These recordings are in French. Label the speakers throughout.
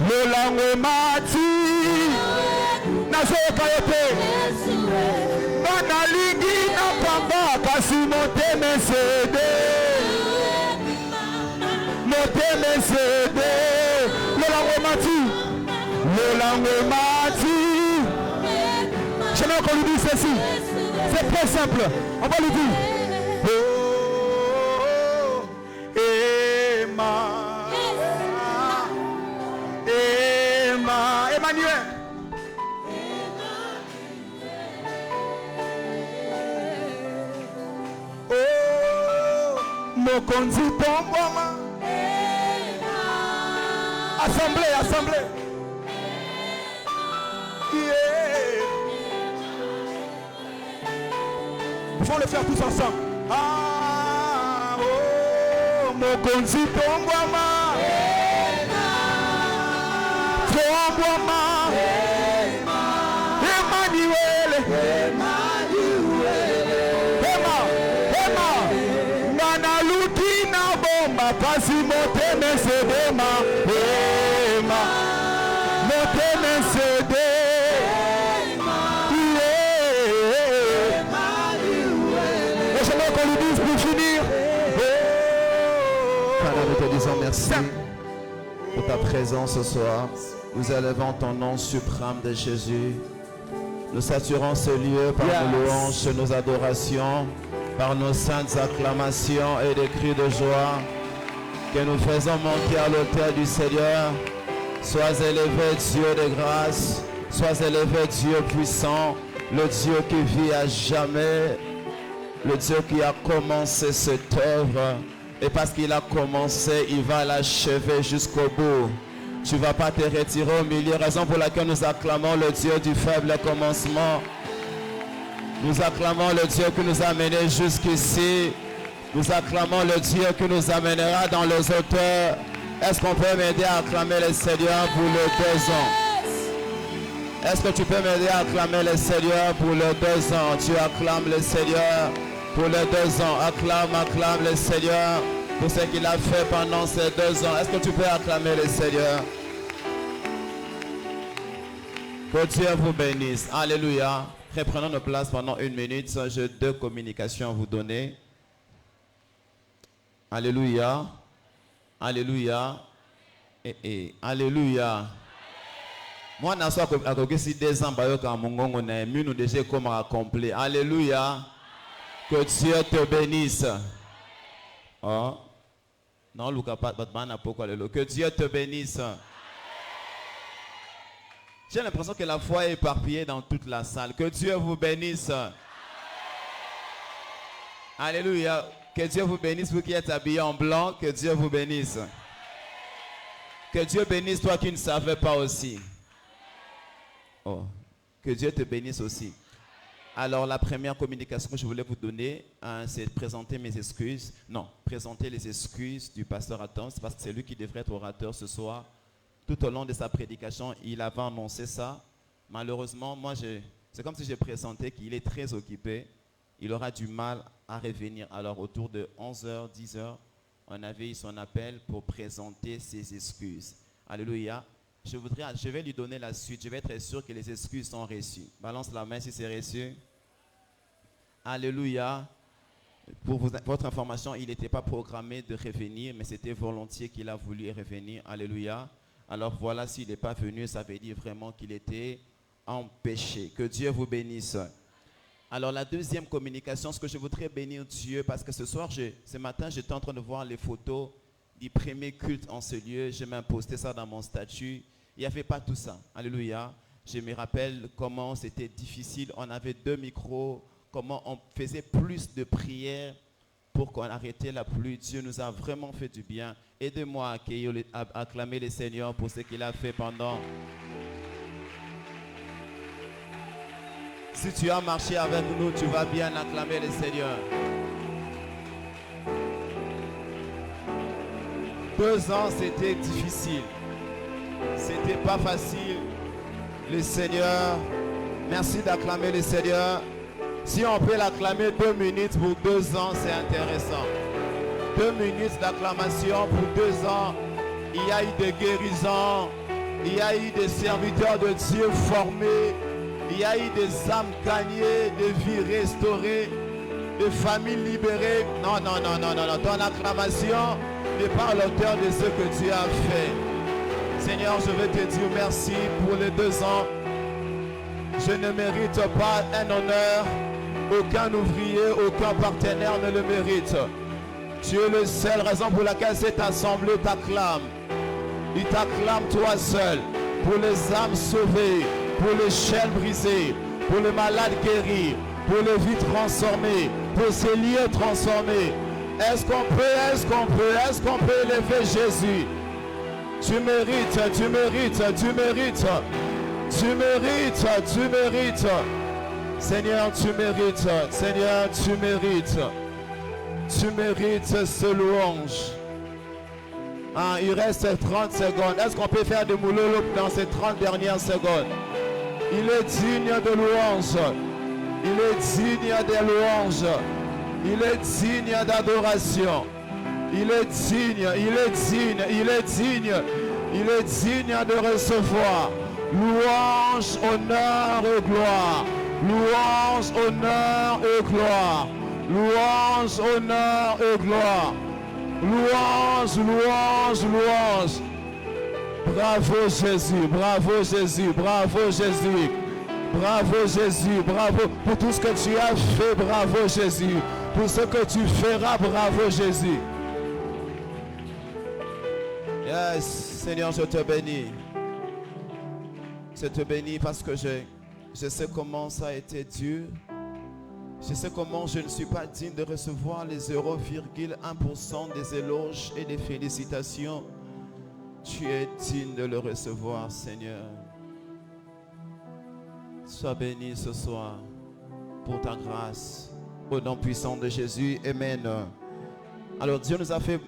Speaker 1: Lolango mati nazoka yote banalingi na pamba kasi motema cede Lolango mati. J'aimerais qu'on lui dise ceci. C'est très simple. On va lui dire. Emmanuel. Mokonzi Tomboma. Assemblée. Ils vont le faire tous ensemble. Mokonzi Tomboma. Emmanuel. Nana Lukina bomba pasi moteme sedema. Moteme sedema.
Speaker 2: Nous te disons merci pour ta présence ce soir. Nous élevons ton nom suprême de Jésus. Nous saturons ce lieu par nos louanges, nos adorations, par nos saintes acclamations et des cris de joie que nous faisons monter à l'autel du Seigneur. Sois élevé, Dieu de grâce. Sois élevé, Dieu puissant, le Dieu qui vit à jamais, le Dieu qui a commencé cette œuvre. Et parce qu'il a commencé, il va l'achever jusqu'au bout. Tu ne vas pas te retirer au milieu. Raison pour laquelle nous acclamons le Dieu du faible commencement. Nous acclamons le Dieu qui nous a menés jusqu'ici. Nous acclamons le Dieu qui nous amènera dans les hauteurs. Est-ce qu'on peut m'aider à acclamer le Seigneur pour les 2 ans? Est-ce que tu peux m'aider à acclamer le Seigneur pour les 2 ans? Tu acclames le Seigneur pour les 2 ans. Acclame le Seigneur pour ce qu'il a fait pendant ces 2 ans. Est-ce que tu peux acclamer le Seigneur? Que Dieu vous bénisse. Alléluia. Reprenons nos places pendant 1 minute. J'ai 2 communications à vous donner. Alléluia. Alléluia. Alléluia. Moi, je suis 2 ans, nous déjà comme accompli. Alléluia. Que Dieu te bénisse. Oh. Non, que Dieu te bénisse. J'ai l'impression que la foi est éparpillée dans toute la salle. Que Dieu vous bénisse. Alléluia. Que Dieu vous bénisse, vous qui êtes habillés en blanc. Que Dieu vous bénisse. Que Dieu bénisse toi qui ne savais pas aussi. Oh. Que Dieu te bénisse aussi. Alors la première communication que je voulais vous donner, c'est de présenter mes excuses. Non, présenter les excuses du pasteur Adam, parce que c'est lui qui devrait être orateur ce soir. Tout au long de sa prédication, il avait annoncé ça. Malheureusement, moi, c'est comme si j'ai présenté qu'il est très occupé. Il aura du mal à revenir. Alors autour de 11h, 10h, on avait eu son appel pour présenter ses excuses. Alléluia. Je vais lui donner la suite. Je vais être sûr que les excuses sont reçues. Balance la main si c'est reçu. Alléluia. Pour votre information, il n'était pas programmé de revenir, mais c'était volontiers qu'il a voulu revenir. Alléluia. Alors voilà, s'il n'est pas venu, ça veut dire vraiment qu'il était empêché. Que Dieu vous bénisse. Alors la deuxième communication, ce que je voudrais bénir Dieu, parce que ce matin, j'étais en train de voir les photos du premier culte en ce lieu. Je m'ai posté ça dans mon statut. Il n'y avait pas tout ça. Alléluia. Je me rappelle comment c'était difficile. On avait 2 micros. Comment on faisait plus de prières pour qu'on arrêtait la pluie. Dieu nous a vraiment fait du bien. Aidez-moi à acclamer le Seigneur pour ce qu'il a fait pendant. Si tu as marché avec nous, tu vas bien acclamer le Seigneur. 2 ans, c'était difficile. C'était pas facile. Le Seigneur, merci d'acclamer le Seigneur. Si on peut l'acclamer 2 minutes pour 2 ans, c'est intéressant. 2 minutes d'acclamation pour 2 ans. Il y a eu des guérisons, Il y a eu des serviteurs de Dieu formés. Il y a eu des âmes gagnées, des vies restaurées, des familles libérées. Non. Ton acclamation n'est pas à l'auteur de ce que tu as fait. Seigneur, je veux te dire merci pour les 2 ans. Je ne mérite pas un honneur. Aucun ouvrier, aucun partenaire ne le mérite. Tu es le seul, raison pour laquelle cette assemblée t'acclame. Il t'acclame toi seul pour les âmes sauvées, pour les chaînes brisées, pour les malades guéris, pour les vies transformées, pour ces lieux transformés. Est-ce qu'on peut élever Jésus? Tu mérites. Seigneur, tu mérites ce louange. Il reste 30 secondes. Est-ce qu'on peut faire des moulolopes dans ces 30 dernières secondes? Il est digne de louange. Il est digne des louanges. Il est digne d'adoration. Il est digne de recevoir louange, honneur et gloire. Louange, honneur et gloire. Louange, honneur et gloire. Louange. Bravo Jésus, bravo pour tout ce que tu as fait, bravo Jésus. Pour ce que tu feras, bravo Jésus. Yes, Seigneur, je te bénis. Je te bénis parce que je sais comment ça a été dur. Je sais comment je ne suis pas digne de recevoir les 0,1% des éloges et des félicitations. Tu es digne de le recevoir, Seigneur. Sois béni ce soir pour ta grâce. Au nom puissant de Jésus, Amen. Alors Dieu nous a fait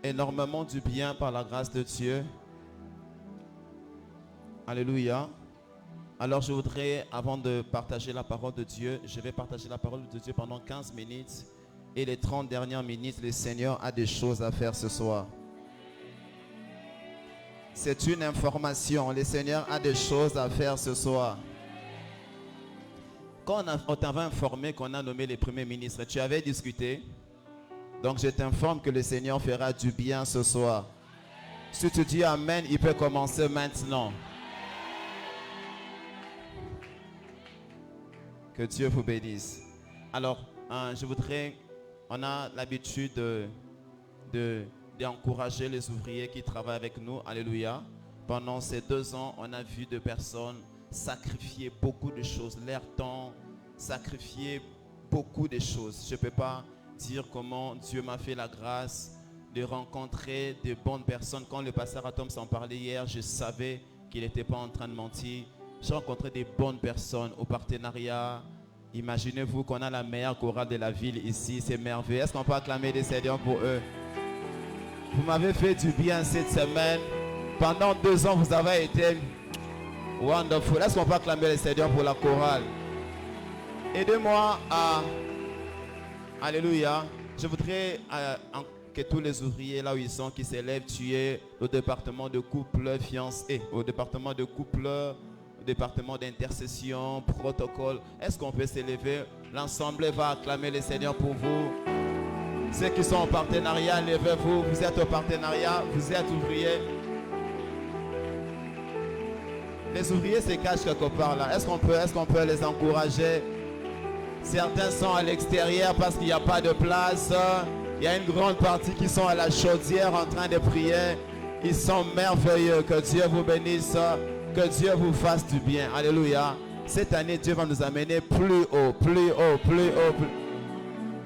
Speaker 2: énormément du bien par la grâce de Dieu. Alléluia. Alors je voudrais, avant de partager la parole de Dieu, je vais partager la parole de Dieu pendant 15 minutes. Et les 30 dernières minutes, le Seigneur a des choses à faire ce soir. C'est une information, le Seigneur a des choses à faire ce soir. Quand on t'avait informé qu'on a nommé les premiers ministres, tu avais discuté. Donc je t'informe que le Seigneur fera du bien ce soir. Si tu dis Amen, il peut commencer maintenant. Que Dieu vous bénisse. Alors, je voudrais, on a l'habitude d'encourager les ouvriers qui travaillent avec nous. Alléluia. Pendant ces 2 ans, on a vu des personnes sacrifier beaucoup de choses. Leur temps, sacrifier beaucoup de choses. Je ne peux pas dire comment Dieu m'a fait la grâce de rencontrer de bonnes personnes. Quand le pasteur Atom s'en parlait hier, je savais qu'il n'était pas en train de mentir. J'ai rencontré des bonnes personnes au partenariat. Imaginez-vous qu'on a la meilleure chorale de la ville ici. C'est merveilleux. Est-ce qu'on peut acclamer les Seigneurs pour eux? Vous m'avez fait du bien cette semaine. Pendant 2 ans, vous avez été wonderful. Est-ce qu'on peut acclamer les Seigneurs pour la chorale? Aidez-moi à... Alléluia. Je voudrais que tous les ouvriers là où ils sont, qui s'élèvent, tuer au département de couple, fiancé, au département de couple, département d'intercession, protocole. Est-ce qu'on peut s'élever? L'ensemble va acclamer le Seigneur pour vous. Ceux qui sont en partenariat, levez-vous. Vous êtes au partenariat, vous êtes ouvriers. Les ouvriers se cachent quelque part là. Est-ce qu'on peut les encourager? Certains sont à l'extérieur parce qu'il n'y a pas de place. Il y a une grande partie qui sont à la chaudière en train de prier. Ils sont merveilleux. Que Dieu vous bénisse. Que Dieu vous fasse du bien. Alléluia. Cette année, Dieu va nous amener plus haut, plus haut, plus haut.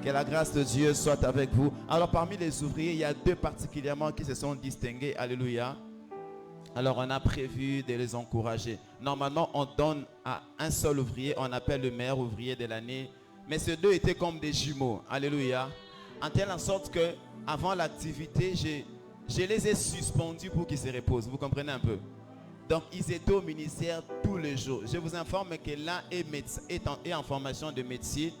Speaker 2: Que la grâce de Dieu soit avec vous. Alors, parmi les ouvriers, il y a 2 particulièrement qui se sont distingués. Alléluia. Alors, on a prévu de les encourager. Normalement, on donne à un seul ouvrier. On appelle le meilleur ouvrier de l'année. Mais ces 2 étaient comme des jumeaux. Alléluia. En telle sorte que, avant l'activité, je les ai suspendus pour qu'ils se reposent. Vous comprenez un peu? Donc, ils étaient au ministère tous les jours. Je vous informe que l'un est en formation de médecine.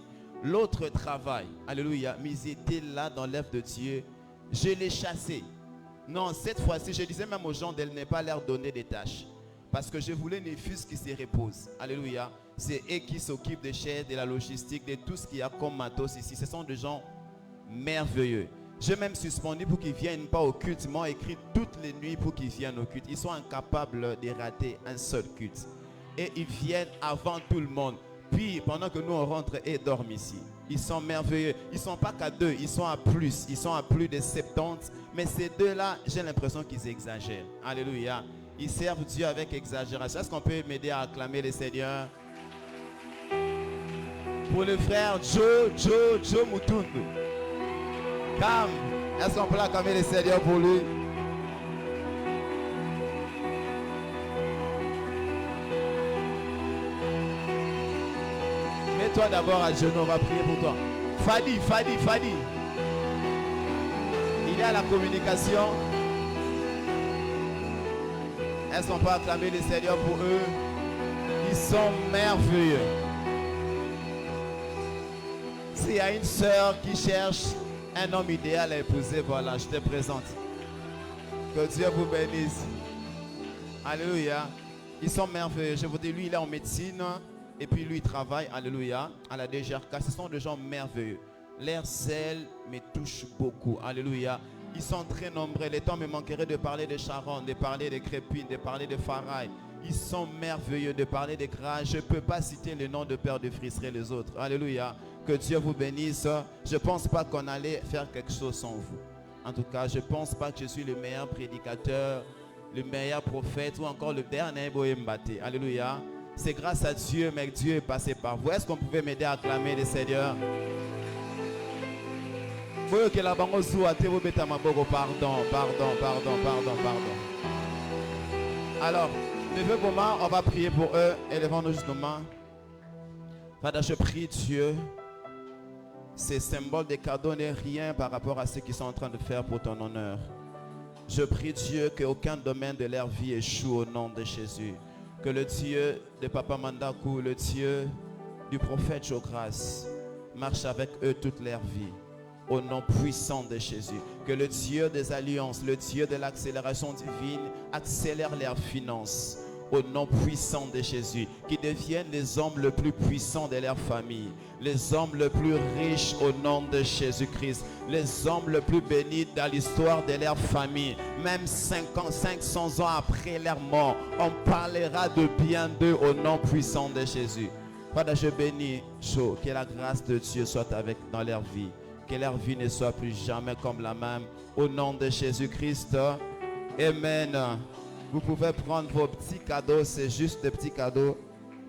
Speaker 2: L'autre travaille. Alléluia. Mais ils étaient là dans l'œuvre de Dieu. Je les chassais. Non, cette fois-ci, je disais même aux gens de ne pas leur donner des tâches. Parce que je voulais des fils qui se reposent. Alléluia. C'est eux qui s'occupent des chaises, de la logistique, de tout ce qu'il y a comme matos ici. Ce sont des gens merveilleux. J'ai même suspendu pour qu'ils ne viennent pas au culte. Ils m'ont écrit toutes les nuits pour qu'ils viennent au culte. Ils sont incapables de rater un seul culte. Et ils viennent avant tout le monde. Puis pendant que nous on rentre, ils dorment ici. Ils sont merveilleux. Ils ne sont pas qu'à 2, ils sont à plus. Ils sont à plus de 70. Mais ces deux-là, j'ai l'impression qu'ils exagèrent. Alléluia. Ils servent Dieu avec exagération. Est-ce qu'on peut m'aider à acclamer le Seigneur? Pour le frère Joe Mutundu. Cam, est-ce qu'on peut acclamer le Seigneur pour lui? Mets-toi d'abord à genoux, on va prier pour toi. Fadi. Il est à la communication. Est-ce qu'on peut acclamer le Seigneur pour eux? Ils sont merveilleux. S'il y a une sœur qui cherche un homme idéal à épouser, voilà, je te présente. Que Dieu vous bénisse. Alléluia. Ils sont merveilleux. Je vous dis, lui, il est en médecine. Et puis lui, il travaille, alléluia, à la DGRK. Ce sont des gens merveilleux. Leur zèle me touche beaucoup. Alléluia. Ils sont très nombreux. Le temps me manquerait de parler de Sharon, de parler de Crépine, de parler de Farai. Ils sont merveilleux, de parler de Gras. Je ne peux pas citer le nom de Père de Frisseray les autres. Alléluia. Que Dieu vous bénisse. Je ne pense pas qu'on allait faire quelque chose sans vous. En tout cas, je ne pense pas que je suis le meilleur prédicateur, le meilleur prophète ou encore le dernier Boyembate. Alléluia. C'est grâce à Dieu, mais Dieu est passé par vous. Est-ce qu'on pouvait m'aider à acclamer le Seigneur? Pardon. Alors, levez vos mains, on va prier pour eux. Élevons-nous juste nos mains. Father, je prie Dieu. Ces symboles de cadeaux n'est rien par rapport à ce qu'ils sont en train de faire pour ton honneur. Je prie Dieu qu'aucun domaine de leur vie échoue au nom de Jésus. Que le Dieu de Papa Mandakou, le Dieu du prophète Jogras, marche avec eux toute leur vie. Au nom puissant de Jésus. Que le Dieu des alliances, le Dieu de l'accélération divine, accélère leurs finances. Au nom puissant de Jésus. Qu'ils deviennent les hommes les plus puissants de leur famille. Les hommes les plus riches au nom de Jésus-Christ. Les hommes les plus bénis dans l'histoire de leur famille. Même 500 ans après leur mort, on parlera de bien d'eux au nom puissant de Jésus. Father, je bénis Joe. Que la grâce de Dieu soit avec dans leur vie. Que leur vie ne soit plus jamais comme la même. Au nom de Jésus-Christ. Amen. Vous pouvez prendre vos petits cadeaux. C'est juste des petits cadeaux.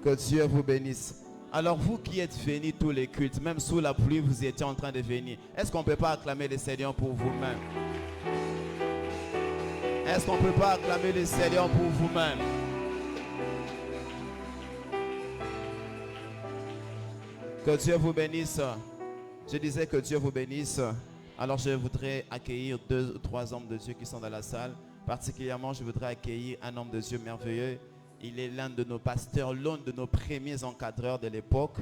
Speaker 2: Que Dieu vous bénisse. Alors vous qui êtes venus tous les cultes, même sous la pluie, vous étiez en train de venir. Est-ce qu'on ne peut pas acclamer le Seigneur pour vous-même? Est-ce qu'on ne peut pas acclamer le Seigneur pour vous-même? Que Dieu vous bénisse. Je disais que Dieu vous bénisse. Alors je voudrais accueillir 2 ou 3 hommes de Dieu qui sont dans la salle. Particulièrement, je voudrais accueillir un homme de Dieu merveilleux. Il est l'un de nos pasteurs, l'un de nos premiers encadreurs de l'époque.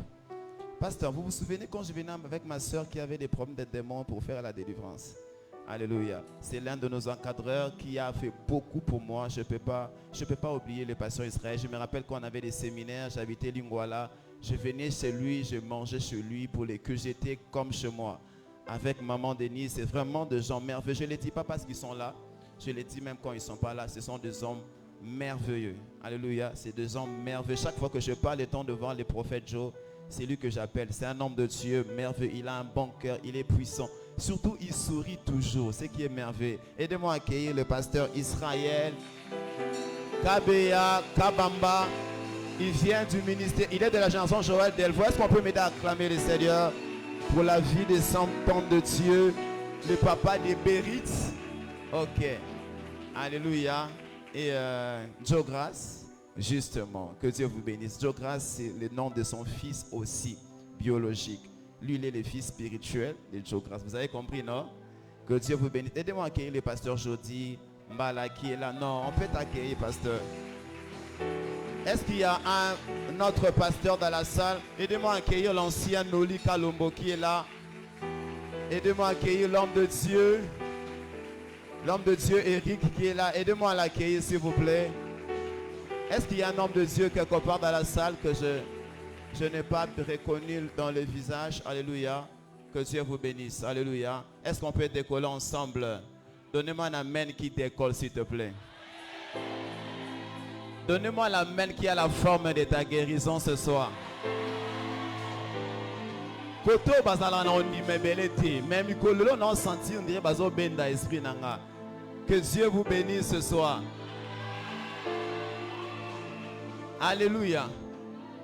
Speaker 2: Pasteur, vous vous souvenez quand je venais avec ma soeur qui avait des problèmes de démons pour faire la délivrance? Alléluia. C'est l'un de nos encadreurs qui a fait beaucoup pour moi. Je ne peux pas oublier le pasteur Israël. Je me rappelle qu'on avait des séminaires, j'habitais Lingwala. Je venais chez lui, je mangeais chez lui pour les que j'étais comme chez moi. Avec maman Denise, c'est vraiment des gens merveilleux. Je ne les dis pas parce qu'ils sont là. Je les dis même quand ils ne sont pas là. Ce sont des hommes merveilleux. Alléluia. C'est des hommes merveilleux. Chaque fois que je parle étant devant les prophètes Joe, c'est lui que j'appelle. C'est un homme de Dieu merveilleux. Il a un bon cœur. Il est puissant. Surtout, il sourit toujours. Ce qui est merveilleux. Aidez-moi à accueillir le pasteur Israël Kabeya Kabamba. Il vient du ministère. Il est de la génération Joël Delvaux. Est-ce qu'on peut m'aider à acclamer le Seigneur pour la vie des enfants de Dieu? Le papa des Bérites. Ok. Alléluia. Et Joe Grace, justement, que Dieu vous bénisse. Joe Grace, c'est le nom de son fils aussi, biologique. Lui, il est le fils spirituel de Joe Grace. Vous avez compris, non? Que Dieu vous bénisse. Aidez-moi à accueillir le pasteur Jody Mbala qui est là. Non, on peut t'accueillir, pasteur. Est-ce qu'il y a un autre pasteur dans la salle? Aidez-moi à accueillir l'ancien Noli Kalombo qui est là. Aidez-moi à accueillir l'homme de Dieu. L'homme de Dieu, Eric, qui est là, aidez-moi à l'accueillir, s'il vous plaît. Est-ce qu'il y a un homme de Dieu quelque part dans la salle que je n'ai pas reconnu dans le visage? Alléluia. Que Dieu vous bénisse. Alléluia. Est-ce qu'on peut décoller ensemble? Donnez-moi un amen qui décolle, s'il te plaît. Donnez-moi l'amen qui a la forme de ta guérison ce soir. Koto bazala na oni mebelete, même kololo na senti on dirait bazo benda esprit nanga. Que Dieu vous bénisse ce soir. Alléluia.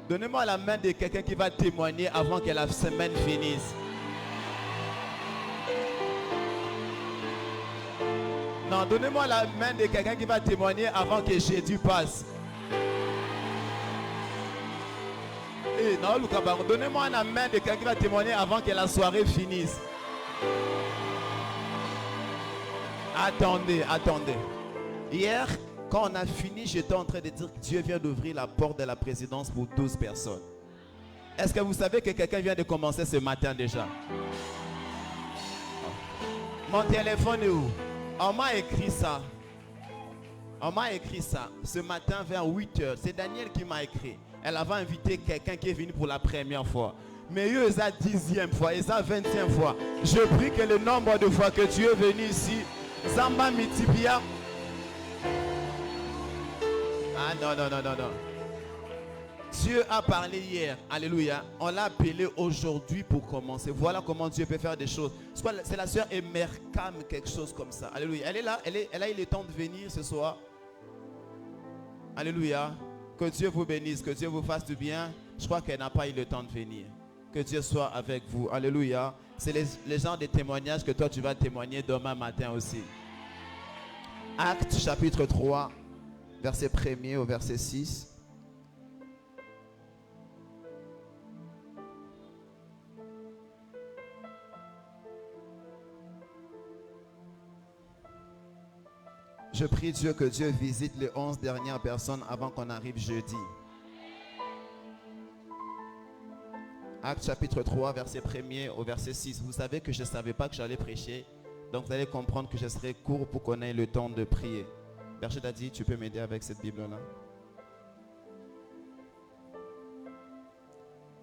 Speaker 2: Donnez-moi la main de quelqu'un qui va témoigner avant que la semaine finisse. Non, donnez-moi la main de quelqu'un qui va témoigner avant que Jésus passe. Et non, donnez-moi la main de quelqu'un qui va témoigner avant que la soirée finisse. Attendez, attendez. Hier, quand on a fini, j'étais en train de dire que Dieu vient d'ouvrir la porte de la présidence pour 12 personnes. Est-ce que vous savez que quelqu'un vient de commencer ce matin déjà? Mon téléphone est où? On m'a écrit ça. On m'a écrit ça ce matin vers 8 h. C'est Daniel qui m'a écrit. Elle avait invité quelqu'un qui est venu pour la première fois. Mais eux, ils ont 10e fois, ils ont 20e fois. Je prie que le nombre de fois que Dieu est venu ici, Zamba Mitipia. Ah non, non, non, non, non. Dieu a parlé hier. Alléluia. On l'a appelé aujourd'hui pour commencer. Voilà comment Dieu peut faire des choses. C'est la sœur Emerkam, quelque chose comme ça. Alléluia. Elle est là. Elle a eu le temps de venir ce soir. Alléluia. Que Dieu vous bénisse. Que Dieu vous fasse du bien. Je crois qu'elle n'a pas eu le temps de venir. Que Dieu soit avec vous. Alléluia. C'est les genres de témoignages que toi tu vas témoigner demain matin aussi. Actes chapitre 3, verset 1er au verset 6. Je prie Dieu que Dieu visite les 11 dernières personnes avant qu'on arrive jeudi. Actes chapitre 3, verset 1er au verset 6. Vous savez que je ne savais pas que j'allais prêcher. Donc vous allez comprendre que je serai court pour qu'on ait le temps de prier. Berger Dadi, tu peux m'aider avec cette Bible-là?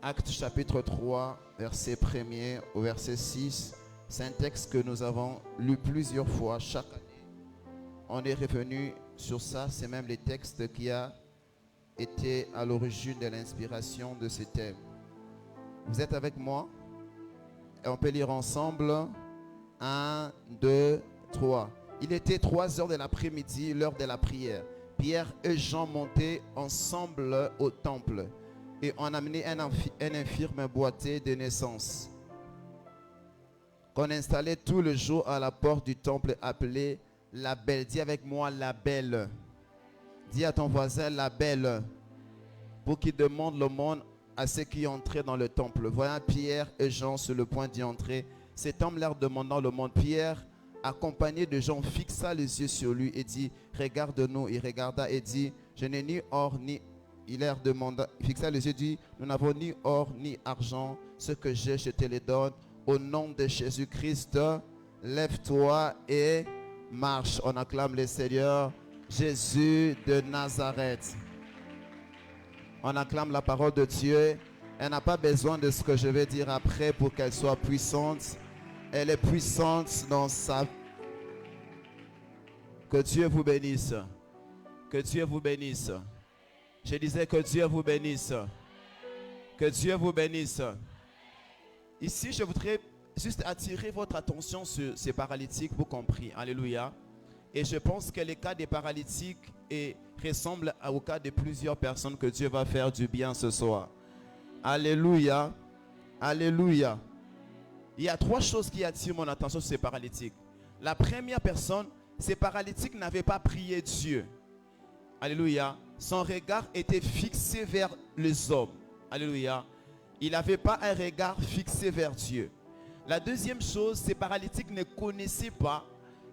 Speaker 2: Actes chapitre 3, verset 1er au verset 6. C'est un texte que nous avons lu plusieurs fois chaque année. On est revenu sur ça. C'est même le texte qui a été à l'origine de l'inspiration de ce thème. Vous êtes avec moi? Et on peut lire ensemble. 1, 2, 3. Il était 3 h de l'après-midi, l'heure de la prière. Pierre et Jean montaient ensemble au temple et on amenait un infirme boité de naissance qu'on installait tout le jour à la porte du temple appelé la Belle. Dis avec moi la Belle. Dis à ton voisin la Belle pour qu'il demande le monde à ceux qui entraient dans le temple. Voyant Pierre et Jean sur le point d'y entrer, cet homme leur demandant le monde. Pierre, accompagné de Jean, fixa les yeux sur lui et dit: regarde-nous. Il regarda et dit: je n'ai ni or ni. Il leur demanda, fixa les yeux et dit: nous n'avons ni or ni argent. Ce que j'ai, je te le donne. Au nom de Jésus-Christ, lève-toi et marche. On acclame le Seigneur Jésus de Nazareth. On acclame la parole de Dieu. Elle n'a pas besoin de ce que je vais dire après pour qu'elle soit puissante. Elle est puissante dans sa... Que Dieu vous bénisse. Que Dieu vous bénisse. Je disais que Dieu vous bénisse. Que Dieu vous bénisse. Ici, je voudrais juste attirer votre attention sur ces paralytiques, vous compris. Alléluia. Et je pense que le cas des paralytiques ressemble au cas de plusieurs personnes que Dieu va faire du bien ce soir. Alléluia. Alléluia. Il y a 3 choses qui attirent mon attention sur ces paralytiques. La première personne, ces paralytiques n'avaient pas prié Dieu. Alléluia. Son regard était fixé vers les hommes. Alléluia. Il n'avait pas un regard fixé vers Dieu. La deuxième chose, ces paralytiques ne connaissaient pas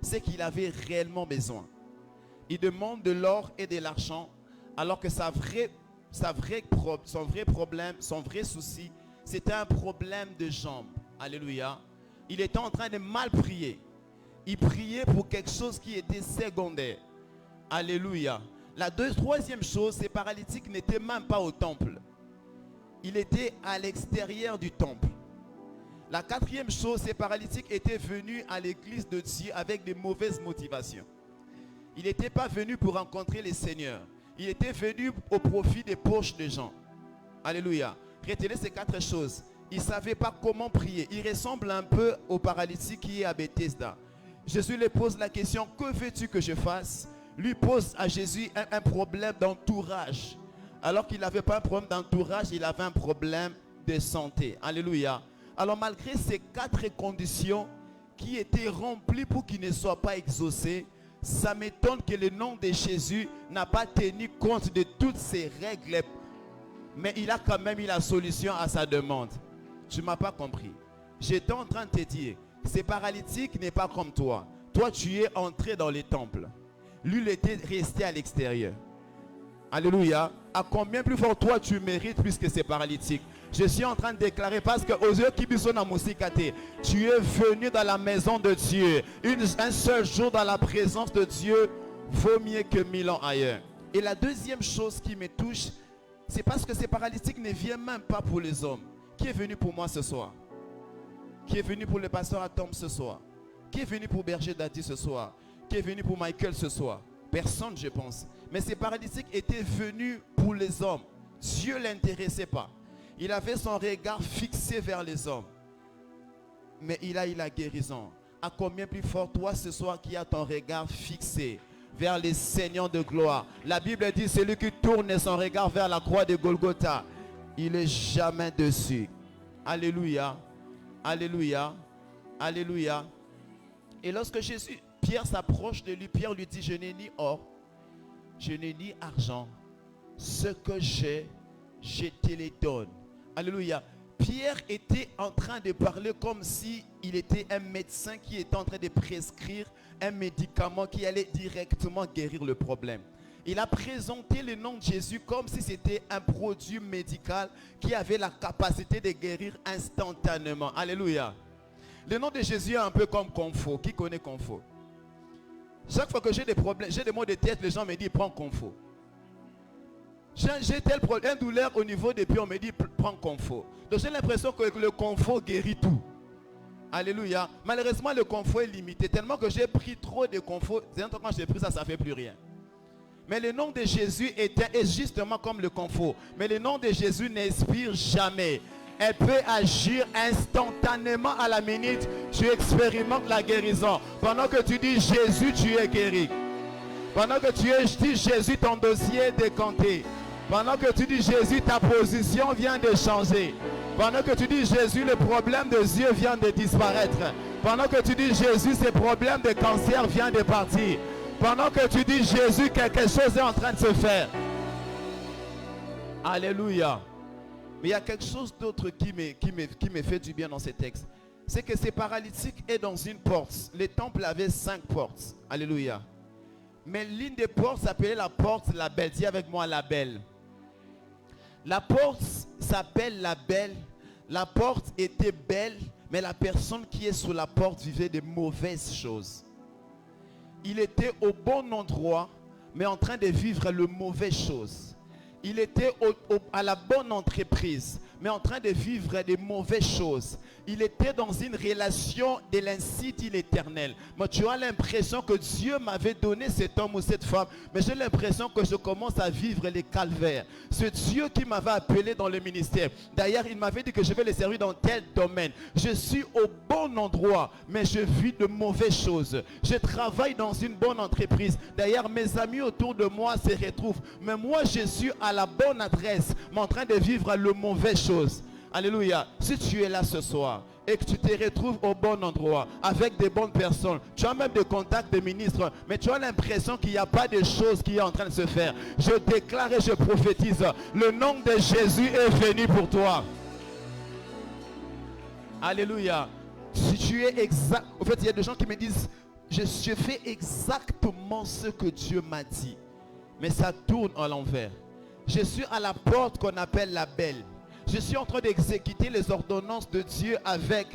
Speaker 2: ce qu'il avait réellement besoin. Il demande de l'or et de l'argent, alors que son vrai problème, son vrai souci, c'était un problème de jambes. Alléluia. Il était en train de mal prier. Il priait pour quelque chose qui était secondaire. Alléluia. La troisième chose, ces paralytiques n'étaient même pas au temple. Il était à l'extérieur du temple. La quatrième chose, ces paralytiques étaient venus à l'église de Dieu avec des mauvaises motivations. Il n'était pas venu pour rencontrer les seigneurs. Il était venu au profit des poches des gens. Alléluia. Retenez ces quatre choses. Il ne savait pas comment prier. Il ressemble un peu au paralytique qui est à Bethesda. Jésus lui pose la question, que veux-tu que je fasse? Lui pose à Jésus un problème d'entourage. Alors qu'il n'avait pas un problème d'entourage, il avait un problème de santé. Alléluia. Alors malgré ces quatre conditions qui étaient remplies pour qu'il ne soit pas exaucé, ça m'étonne que le nom de Jésus n'a pas tenu compte de toutes ces règles. Mais il a quand même eu la solution à sa demande. Tu ne m'as pas compris. J'étais en train de te dire, ces paralytiques n'est pas comme toi. Toi, tu es entré dans les temples. Lui, il était resté à l'extérieur. Alléluia. À combien plus fort toi tu mérites plus que ces paralytiques? Je suis en train de déclarer parce que aux yeux qui sont à Moussikate, tu es venu dans la maison de Dieu. Un seul jour dans la présence de Dieu vaut mieux que 1000 ans ailleurs. Et la deuxième chose qui me touche, c'est parce que ces paralytiques ne viennent même pas pour les hommes. Qui est venu pour moi ce soir? Qui est venu pour le pasteur Atom ce soir? Qui est venu pour Berger Dadi ce soir? Qui est venu pour Michael ce soir? Personne, je pense. Mais ces paralytiques étaient venus pour les hommes. Dieu ne l'intéressait pas. Il avait son regard fixé vers les hommes. Mais il a eu la guérison. À combien plus fort toi ce soir qui a ton regard fixé vers les seigneurs de gloire? La Bible dit, celui qui tourne son regard vers la croix de Golgotha, il n'est jamais dessus. Alléluia. Alléluia. Alléluia. Et lorsque Pierre s'approche de lui, Pierre lui dit, je n'ai ni or, je n'ai ni argent. Ce que j'ai, je te les donne. Alléluia. Pierre était en train de parler comme si il était un médecin qui était en train de prescrire un médicament qui allait directement guérir le problème. Il a présenté le nom de Jésus comme si c'était un produit médical qui avait la capacité de guérir instantanément. Alléluia. Le nom de Jésus est un peu comme Confo. Qui connaît Confo? Chaque fois que j'ai des problèmes, j'ai des maux de tête, les gens me disent prends Confo. J'ai tel problème, une douleur au niveau des pieds, on me dit prends Confo. Donc j'ai l'impression que le Confo guérit tout. Alléluia. Malheureusement, le Confo est limité. Tellement que j'ai pris trop de Confo. Quand j'ai pris ça, ça ne fait plus rien. Mais le nom de Jésus est justement comme le Confo. Mais le nom de Jésus n'expire jamais. Elle peut agir instantanément à la minute. Tu expérimentes la guérison. Pendant que tu dis Jésus, tu es guéri. Pendant que tu dis Jésus, ton dossier est décanté. Pendant que tu dis Jésus, ta position vient de changer. Pendant que tu dis Jésus, le problème des yeux vient de disparaître. Pendant que tu dis Jésus, ce problème de cancer vient de partir. Pendant que tu dis Jésus, quelque chose est en train de se faire. Alléluia. Mais il y a quelque chose d'autre qui me fait du bien dans ces textes. C'est que ces paralytiques est dans une porte. Les temples avaient 5 portes. Alléluia. Mais l'une des portes s'appelait la porte la belle. Dis avec moi la belle. La porte s'appelle la belle. La porte était belle, mais la personne qui est sous la porte vivait de mauvaises choses. Il était au bon endroit, mais en train de vivre de mauvaises choses. Il était à la bonne entreprise, mais en train de vivre des mauvaises choses. Il était dans une relation de l'ainsi dit l'Éternel. Mais tu as l'impression que Dieu m'avait donné cet homme ou cette femme, mais j'ai l'impression que je commence à vivre les calvaires. Ce Dieu qui m'avait appelé dans le ministère. D'ailleurs, il m'avait dit que je vais le servir dans tel domaine. Je suis au bon endroit, mais je vis de mauvaises choses. Je travaille dans une bonne entreprise. D'ailleurs, mes amis autour de moi se retrouvent. Mais moi, je suis à la bonne adresse, mais en train de vivre le mauvais chose. Alléluia. Si tu es là ce soir et que tu te retrouves au bon endroit avec des bonnes personnes, tu as même des contacts de ministres, mais tu as l'impression qu'il n'y a pas de choses qui est en train de se faire. Je déclare et je prophétise, le nom de Jésus est venu pour toi. Alléluia. Si tu es exact, en fait il y a des gens qui me disent, je fais exactement ce que Dieu m'a dit, mais ça tourne à l'envers. Je suis à la porte qu'on appelle la belle. Je suis en train d'exécuter les ordonnances de Dieu avec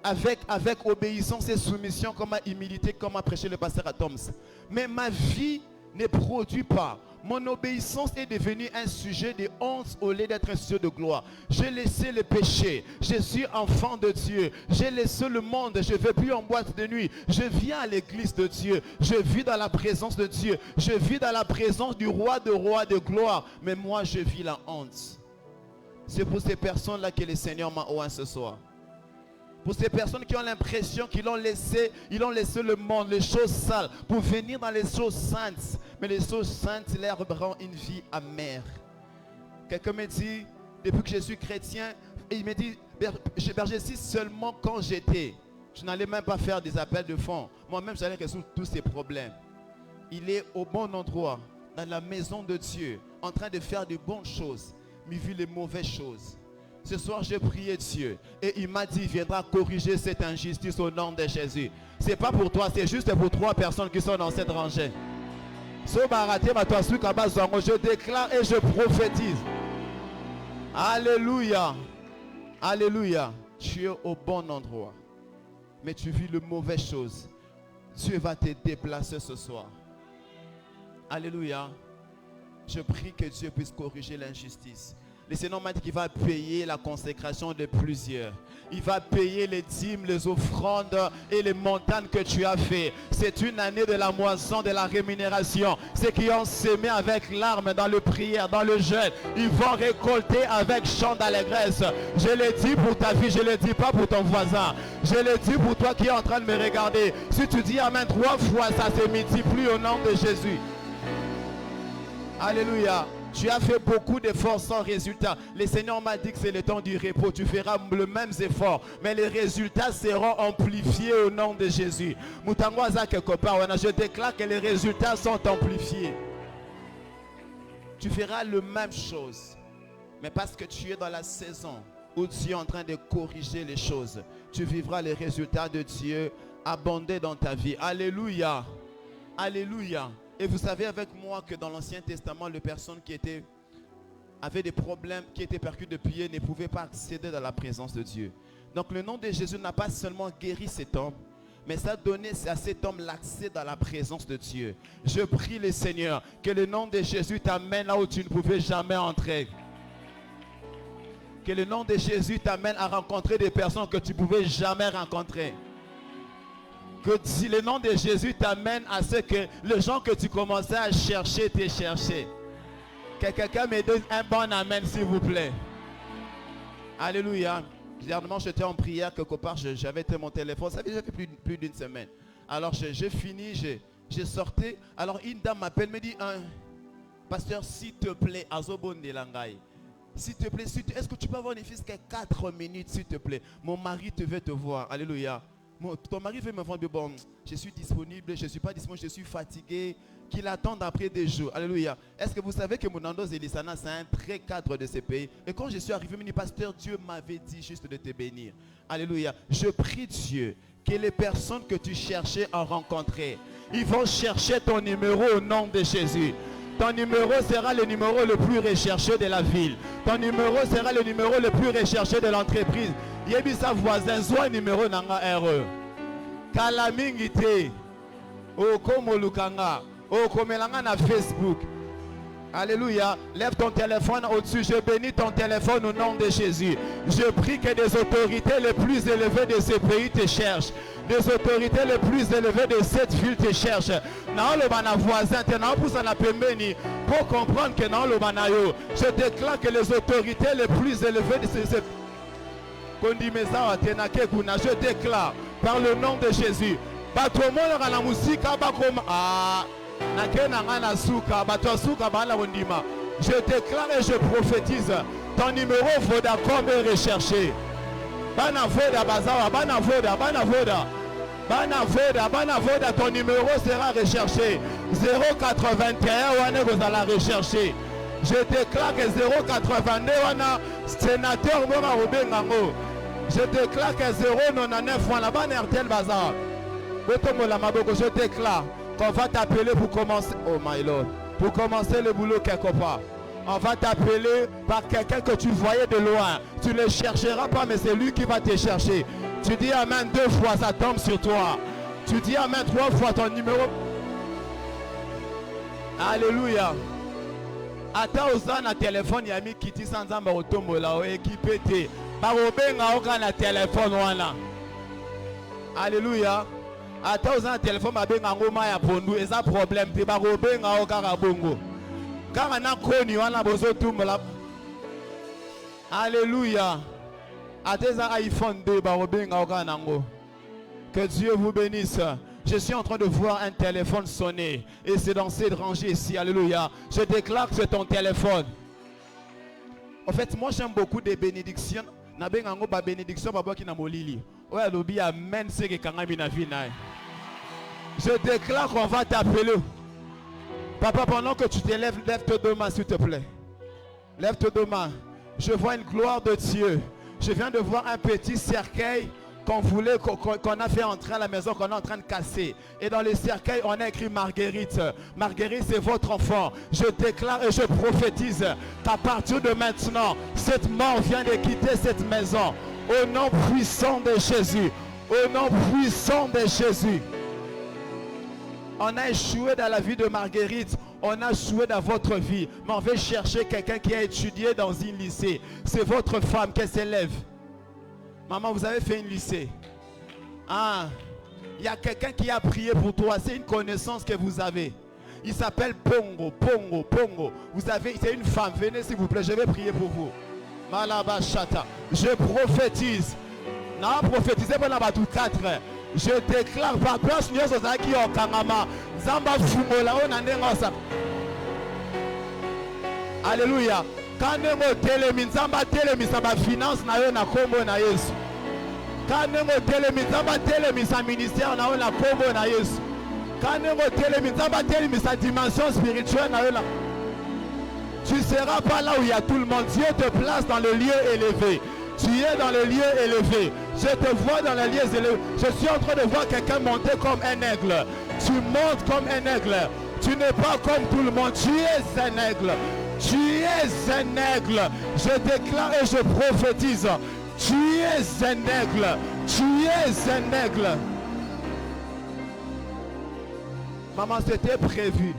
Speaker 2: avec obéissance et soumission, comme à humilité, comme a prêché le pasteur Atoms. Mais ma vie ne produit pas. Mon obéissance est devenue un sujet de honte au lieu d'être un sujet de gloire. J'ai laissé le péché. Je suis enfant de Dieu. J'ai laissé le monde. Je ne vais plus en boîte de nuit. Je viens à l'église de Dieu. Je vis dans la présence de Dieu. Je vis dans la présence du roi de gloire. Mais moi, je vis la honte. C'est pour ces personnes-là que le Seigneur m'a oint ce soir. Pour ces personnes qui ont l'impression qu'ils ont laissé le monde, les choses sales, pour venir dans les choses saintes. Mais les choses saintes leur rendent une vie amère. Quelqu'un me dit, depuis que je suis chrétien, il me dit, berger, si seulement quand j'étais, je n'allais même pas faire des appels de fonds. Moi-même, j'allais résoudre tous ces problèmes. Il est au bon endroit, dans la maison de Dieu, en train de faire de bonnes choses, mais vu les mauvaises choses. Ce soir, j'ai prié Dieu et il m'a dit, il viendra corriger cette injustice au nom de Jésus. Ce n'est pas pour toi, c'est juste pour 3 personnes qui sont dans cette rangée. Je déclare et je prophétise. Alléluia. Alléluia. Tu es au bon endroit, mais tu vis de mauvaises choses. Dieu va te déplacer ce soir. Alléluia. Je prie que Dieu puisse corriger l'injustice. Le Seigneur m'a dit qu'il va payer la consécration de plusieurs. Il va payer les dîmes, les offrandes et les montagnes que tu as fait. C'est une année de la moisson, de la rémunération. Ceux qui ont semé avec larmes dans le prière, dans le jeûne, ils vont récolter avec chant d'allégresse. Je le dis pour ta vie, je ne le dis pas pour ton voisin. Je le dis pour toi qui es en train de me regarder. Si tu dis amen 3 fois, ça se multiplie au nom de Jésus. Alléluia. Tu as fait beaucoup d'efforts sans résultat. Le Seigneur m'a dit que c'est le temps du repos. Tu feras le même effort, mais les résultats seront amplifiés au nom de Jésus. Je déclare que les résultats sont amplifiés. Tu feras la même chose, mais parce que tu es dans la saison où Dieu est en train de corriger les choses, tu vivras les résultats de Dieu abondés dans ta vie. Alléluia. Alléluia. Et vous savez avec moi que dans l'Ancien Testament, les personnes qui avaient des problèmes, qui étaient percus de pied, ne pouvaient pas accéder dans la présence de Dieu. Donc le nom de Jésus n'a pas seulement guéri cet homme, mais ça a donné à cet homme l'accès dans la présence de Dieu. Je prie le Seigneur que le nom de Jésus t'amène là où tu ne pouvais jamais entrer. Que le nom de Jésus t'amène à rencontrer des personnes que tu ne pouvais jamais rencontrer. Que si le nom de Jésus t'amène à ce que les gens que tu commençais à chercher te chercher. Que quelqu'un me donne un bon amen s'il vous plaît. Alléluia. Dernièrement j'étais en prière quelque part, j'avais été mon téléphone, ça fait plus d'une semaine. Alors j'ai fini, j'ai sorti. Alors une dame m'appelle, me dit, pasteur s'il te plaît, s'il te plaît, est-ce que tu peux avoir une fille que 4 minutes s'il te plaît. Mon mari te veut te voir. Alléluia. Ton mari veut me voir, bon, je suis disponible, je ne suis pas disponible, je suis fatigué, qu'il attende après des jours. Alléluia. Est-ce que vous savez que Monando Elisana, c'est un très cadre de ce pays? Et quand je suis arrivé, il me dit, pasteur, Dieu m'avait dit juste de te bénir. Alléluia. Je prie Dieu que les personnes que tu cherchais à rencontrer, ils vont chercher ton numéro au nom de Jésus. Ton numéro sera le numéro le plus recherché de la ville. Ton numéro sera le numéro le plus recherché de l'entreprise. Yebisa voisin, soit numéro nanga RE. Kalamingite. Okomolukanga. Okomelanga na Facebook. Alléluia. Lève ton téléphone au-dessus. Je bénis ton téléphone au nom de Jésus. Je prie que des autorités les plus élevées de ce pays te cherchent. Des autorités les plus élevées de cette ville te cherchent. Pour comprendre que je déclare que les autorités les plus élevées de cette je déclare par le nom de Jésus. Je déclare et je prophétise. Ton numéro Vodacom est recherché. Banavoda, ton numéro sera recherché. 081, vous allez rechercher. Je déclare que 082, sénateur Mora Obengango. Je déclare que 099, la banne RTL Bazar. Je déclare qu'on va t'appeler pour commencer. Oh my Lord. Pour commencer le boulot quelque part. On va t'appeler par quelqu'un que tu voyais de loin. Tu ne le chercheras pas, mais c'est lui qui va te chercher. Tu dis Amen 2 fois, ça tombe sur toi. Tu dis Amen 3 fois, ton numéro. Alléluia. Ata oza na téléphone ya mi kiti sanzamba otombola o équipé te. Ba obenga oka na téléphone wana. Alléluia. Ata oza na téléphone ba benga ngoma ya pondu eza problème te ba obenga oka ka bongo. Kama na koni wana bozo tumbola. Alléluia. Ata eza iPhone 2 ba obenga oka nango. Que Dieu vous bénisse. Je suis en train de voir un téléphone sonner. Et c'est dans cette rangée ici. Alléluia. Je déclare que c'est ton téléphone. En fait, moi j'aime beaucoup des bénédictions. Bénédiction. Je déclare qu'on va t'appeler. Papa, pendant que tu te lèves, lève tes deux mains s'il te plaît. Lève tes deux mains. Je vois une gloire de Dieu. Je viens de voir un petit cercueil qu'on voulait, qu'on a fait entrer à la maison, qu'on est en train de casser. Et dans le cercueil, on a écrit Marguerite. Marguerite, c'est votre enfant. Je déclare et je prophétise qu'à partir de maintenant, cette mort vient de quitter cette maison. Au nom puissant de Jésus. Au nom puissant de Jésus. On a échoué dans la vie de Marguerite. On a échoué dans votre vie. Mais on veut chercher quelqu'un qui a étudié dans un lycée. C'est votre femme qui s'élève. Maman, vous avez fait une lycée. Ah, il y a quelqu'un qui a prié pour toi. C'est une connaissance que vous avez. Il s'appelle Pongo. Vous avez, c'est une femme. Venez s'il vous plaît, je vais prier pour vous. Malabashata. Je prophétise. Non, prophétisez pour la tout 4. Je déclare par grâce nous qui au Kangama. Zamba Fumola on Alléluia. Quand nous télémin Zamba télémin ça va finance na yo na kombo na Yesu. Quand nous télémin Zamba télémin sa ministère na yo na kombo na Yesu. Quand nous télémin Zamba télémin sa dimension spirituelle na yo na. Tu ne seras pas là où il y a tout le monde. Dieu te place dans le lieu élevé. Tu es dans le lieu élevé. Je te vois dans le lieu élevé. Je suis en train de voir quelqu'un monter comme un aigle. Tu montes comme un aigle. Tu n'es pas comme tout le monde. Tu es un aigle. Tu es un aigle. Je déclare et je prophétise. Tu es un aigle. Tu es un aigle. Maman, c'était prévu.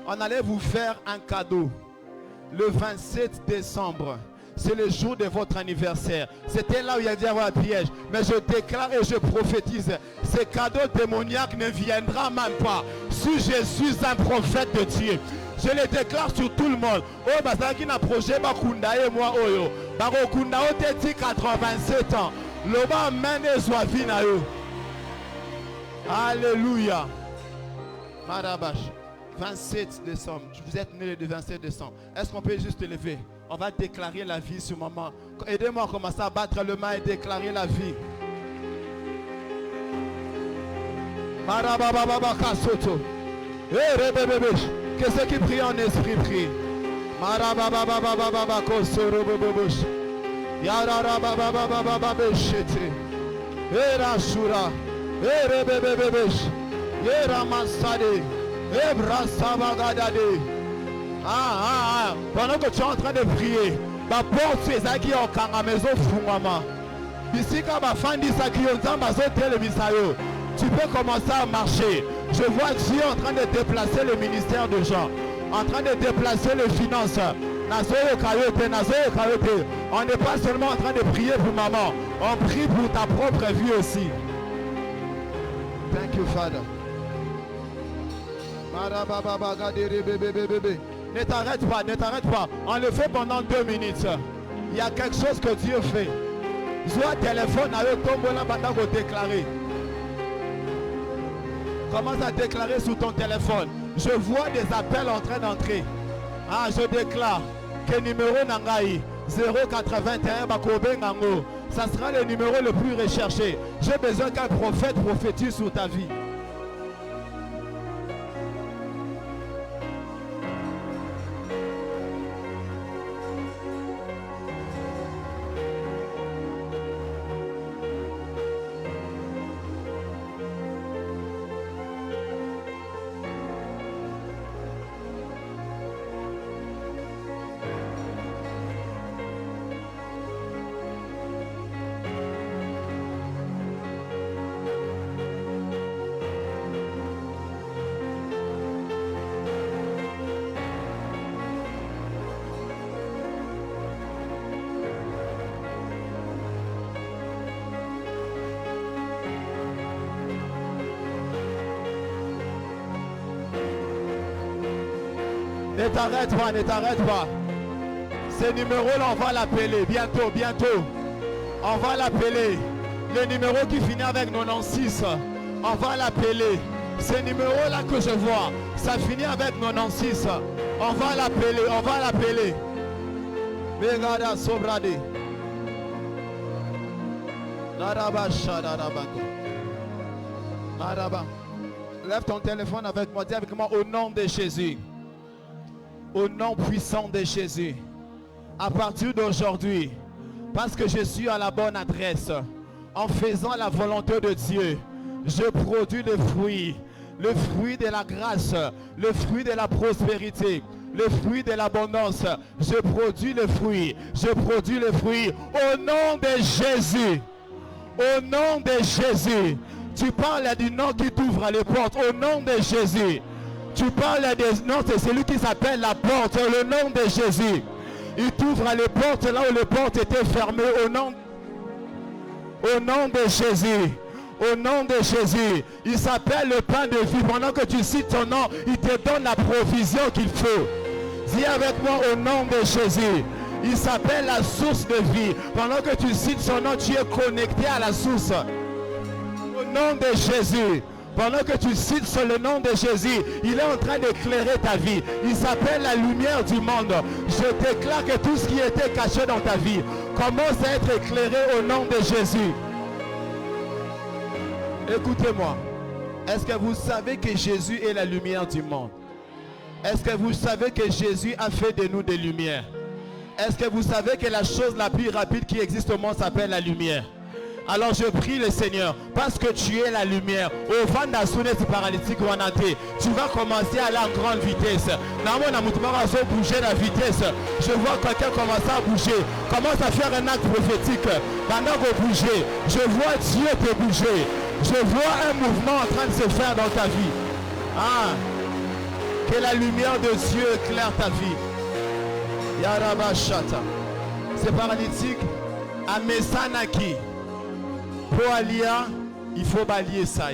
Speaker 2: On allait vous faire un cadeau. Le 27 décembre. C'est le jour de votre anniversaire. C'était là où il y a dû avoir un piège. Mais je déclare et je prophétise. Ce cadeau démoniaque ne viendra même pas. Si je suis un prophète de Dieu. Je le déclare sur tout le monde. Oh, Basaki n'a projet Bakunda et moi Oyo. Bakunda Oteti 87 ans. Loba mène soit vie na yo. Alléluia. Marabash. 27 décembre. Vous êtes né le 27 décembre. Est-ce qu'on peut juste lever? On va déclarer la vie sur maman. Aidez-moi à commencer à battre le main et déclarer la vie. Marabababa Kasoto. Que ceux qui prient en esprit prient. Marabababa Kosoro Bobobosh. Yarabababa Beshete. Era Shura. Ere Bebebesh. Yera Masade. Ebra Sabagadade. Pendant que tu es en train de prier, la porte c'est ça qui est en maison fungama. Ici quand ma femme dit ça qui est en maison télévisayo, tu peux commencer à marcher. Je vois Dieu en train de déplacer le ministère de Jean, en train de déplacer les finances. On n'est pas seulement en train de prier pour maman, on prie pour ta propre vie aussi. Thank you, Father. Ne t'arrête pas, ne t'arrête pas. On le fait pendant 2 minutes. Il y a quelque chose que Dieu fait. Soit téléphone avec ton bon abandon déclarer. Commence à déclarer sur ton téléphone. Je vois des appels en train d'entrer. Ah, je déclare que numéro Nangaï 081 Bakobe Nango. Ça sera le numéro le plus recherché. J'ai besoin qu'un prophète prophétise sur ta vie. Ne t'arrête pas, ne t'arrête pas. Ce numéro-là, on va l'appeler bientôt, bientôt. On va l'appeler. Le numéro qui finit avec 96, on va l'appeler. Ce numéro-là que je vois, ça finit avec 96. On va l'appeler, on va l'appeler. Regarde Sobrade. Lève ton téléphone avec moi, dis avec moi au nom de Jésus. Au nom puissant de Jésus. À partir d'aujourd'hui, parce que je suis à la bonne adresse, en faisant la volonté de Dieu, je produis le fruit de la grâce, le fruit de la prospérité, le fruit de l'abondance. Je produis le fruit au nom de Jésus. Au nom de Jésus. Tu parles du nom qui t'ouvre les portes. Au nom de Jésus. Tu parles des noms, c'est celui qui s'appelle la porte. Le nom de Jésus. Il t'ouvre les portes là où les portes étaient fermées. Au nom de Jésus. Au nom de Jésus. Il s'appelle le pain de vie. Pendant que tu cites son nom, il te donne la provision qu'il faut. Dis avec moi au nom de Jésus. Il s'appelle la source de vie. Pendant que tu cites son nom, tu es connecté à la source. Au nom de Jésus. Pendant que tu cites sur le nom de Jésus, il est en train d'éclairer ta vie. Il s'appelle la lumière du monde. Je déclare que tout ce qui était caché dans ta vie commence à être éclairé au nom de Jésus. Écoutez-moi. Est-ce que vous savez que Jésus est la lumière du monde? Est-ce que vous savez que Jésus a fait de nous des lumières? Est-ce que vous savez que la chose la plus rapide qui existe au monde s'appelle la lumière? Alors je prie le Seigneur, parce que tu es la lumière. Au vent d'Assoune paralytique ou anaté, tu vas commencer à aller en grande vitesse. Bouger la vitesse. Je vois quelqu'un commencer à bouger, commence à faire un acte prophétique. Pendant que vous bougez, je vois Dieu te bouger. Je vois un mouvement en train de se faire dans ta vie. Ah, que la lumière de Dieu éclaire ta vie. Yarabashata. C'est paralytique. Amesanaki. Pour aller, il faut balayer ça.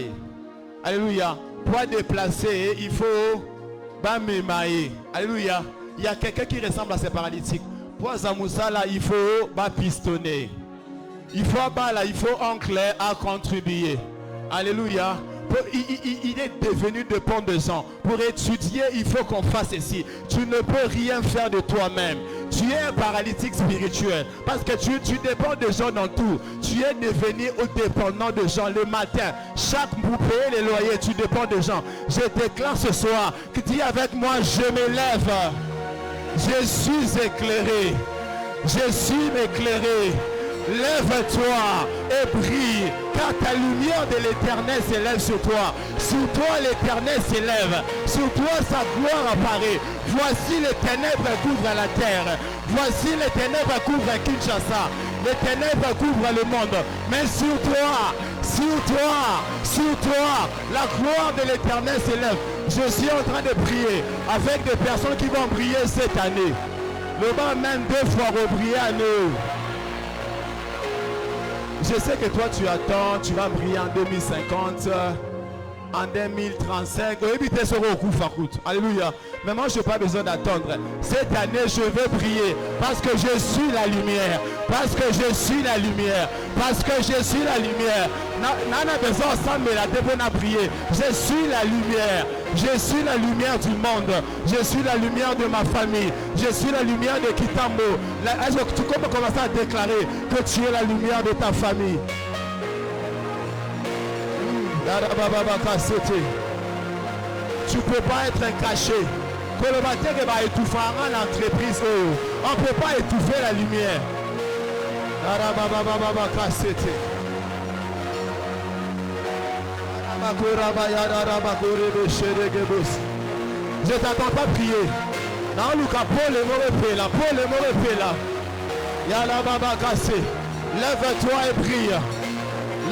Speaker 2: Alléluia. Pour déplacer, il faut bamémailler. Alléluia. Il y a quelqu'un qui ressemble à ces paralytiques. Pour Zamoussala, il faut pistonner. Il faut encler à contribuer. Alléluia. Il est devenu dépendant. Pour étudier, il faut qu'on fasse ceci. Tu ne peux rien faire de toi-même. Tu es un paralytique spirituel. Parce que tu dépends de gens dans tout. Tu es devenu dépendant de gens le matin. Pour payer les loyers, tu dépends de gens. Je déclare ce soir, dis avec moi, je m'élève. Je suis éclairé. Je suis éclairé. Lève-toi et brille, car ta lumière de l'Éternel s'élève sur toi. Sur toi l'Éternel s'élève, sur toi sa gloire apparaît. Voici les ténèbres couvrent la terre. Voici les ténèbres couvrent Kinshasa. Les ténèbres couvrent le monde. Mais sur toi, la gloire de l'Éternel s'élève. Je suis en train de prier avec des personnes qui vont briller cette année. Le vent même 2 fois rebriller à nous. Je sais que toi tu attends, tu vas briller en 2050, en 2035. Alléluia. Mais moi je n'ai pas besoin d'attendre. Cette année je veux briller parce que je suis la lumière. Parce que je suis la lumière. Parce que je suis la lumière. Nana besoin ensemble la débona briller. Je suis la lumière. Je suis la lumière du monde. Je suis la lumière de ma famille. Je suis la lumière de Kitambo. Est-ce que tu peux commencer à déclarer que tu es la lumière de ta famille? Tu ne peux pas être caché. Que le matin va étouffer l'entreprise. On ne peut pas étouffer la lumière. Je t'attends pas prier. Lève-toi et brille.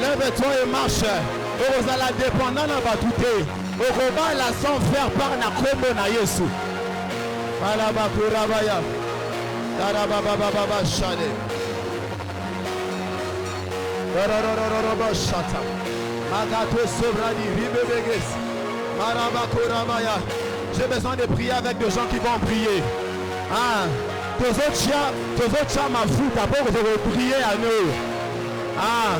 Speaker 2: Lève-toi et marche. Vous allez dépendre dans votre tout. Au combat la sang faire par na kombo na Yesu. Alabakurabaya. Darabababa shade. Dararararaba shata. Magato sobrani ribebeges. Marabakurabaya. J'ai besoin de prier avec des gens qui vont prier. Ah, tes autres chats m'affoutent. D'abord, je vais prier à nous. Ah,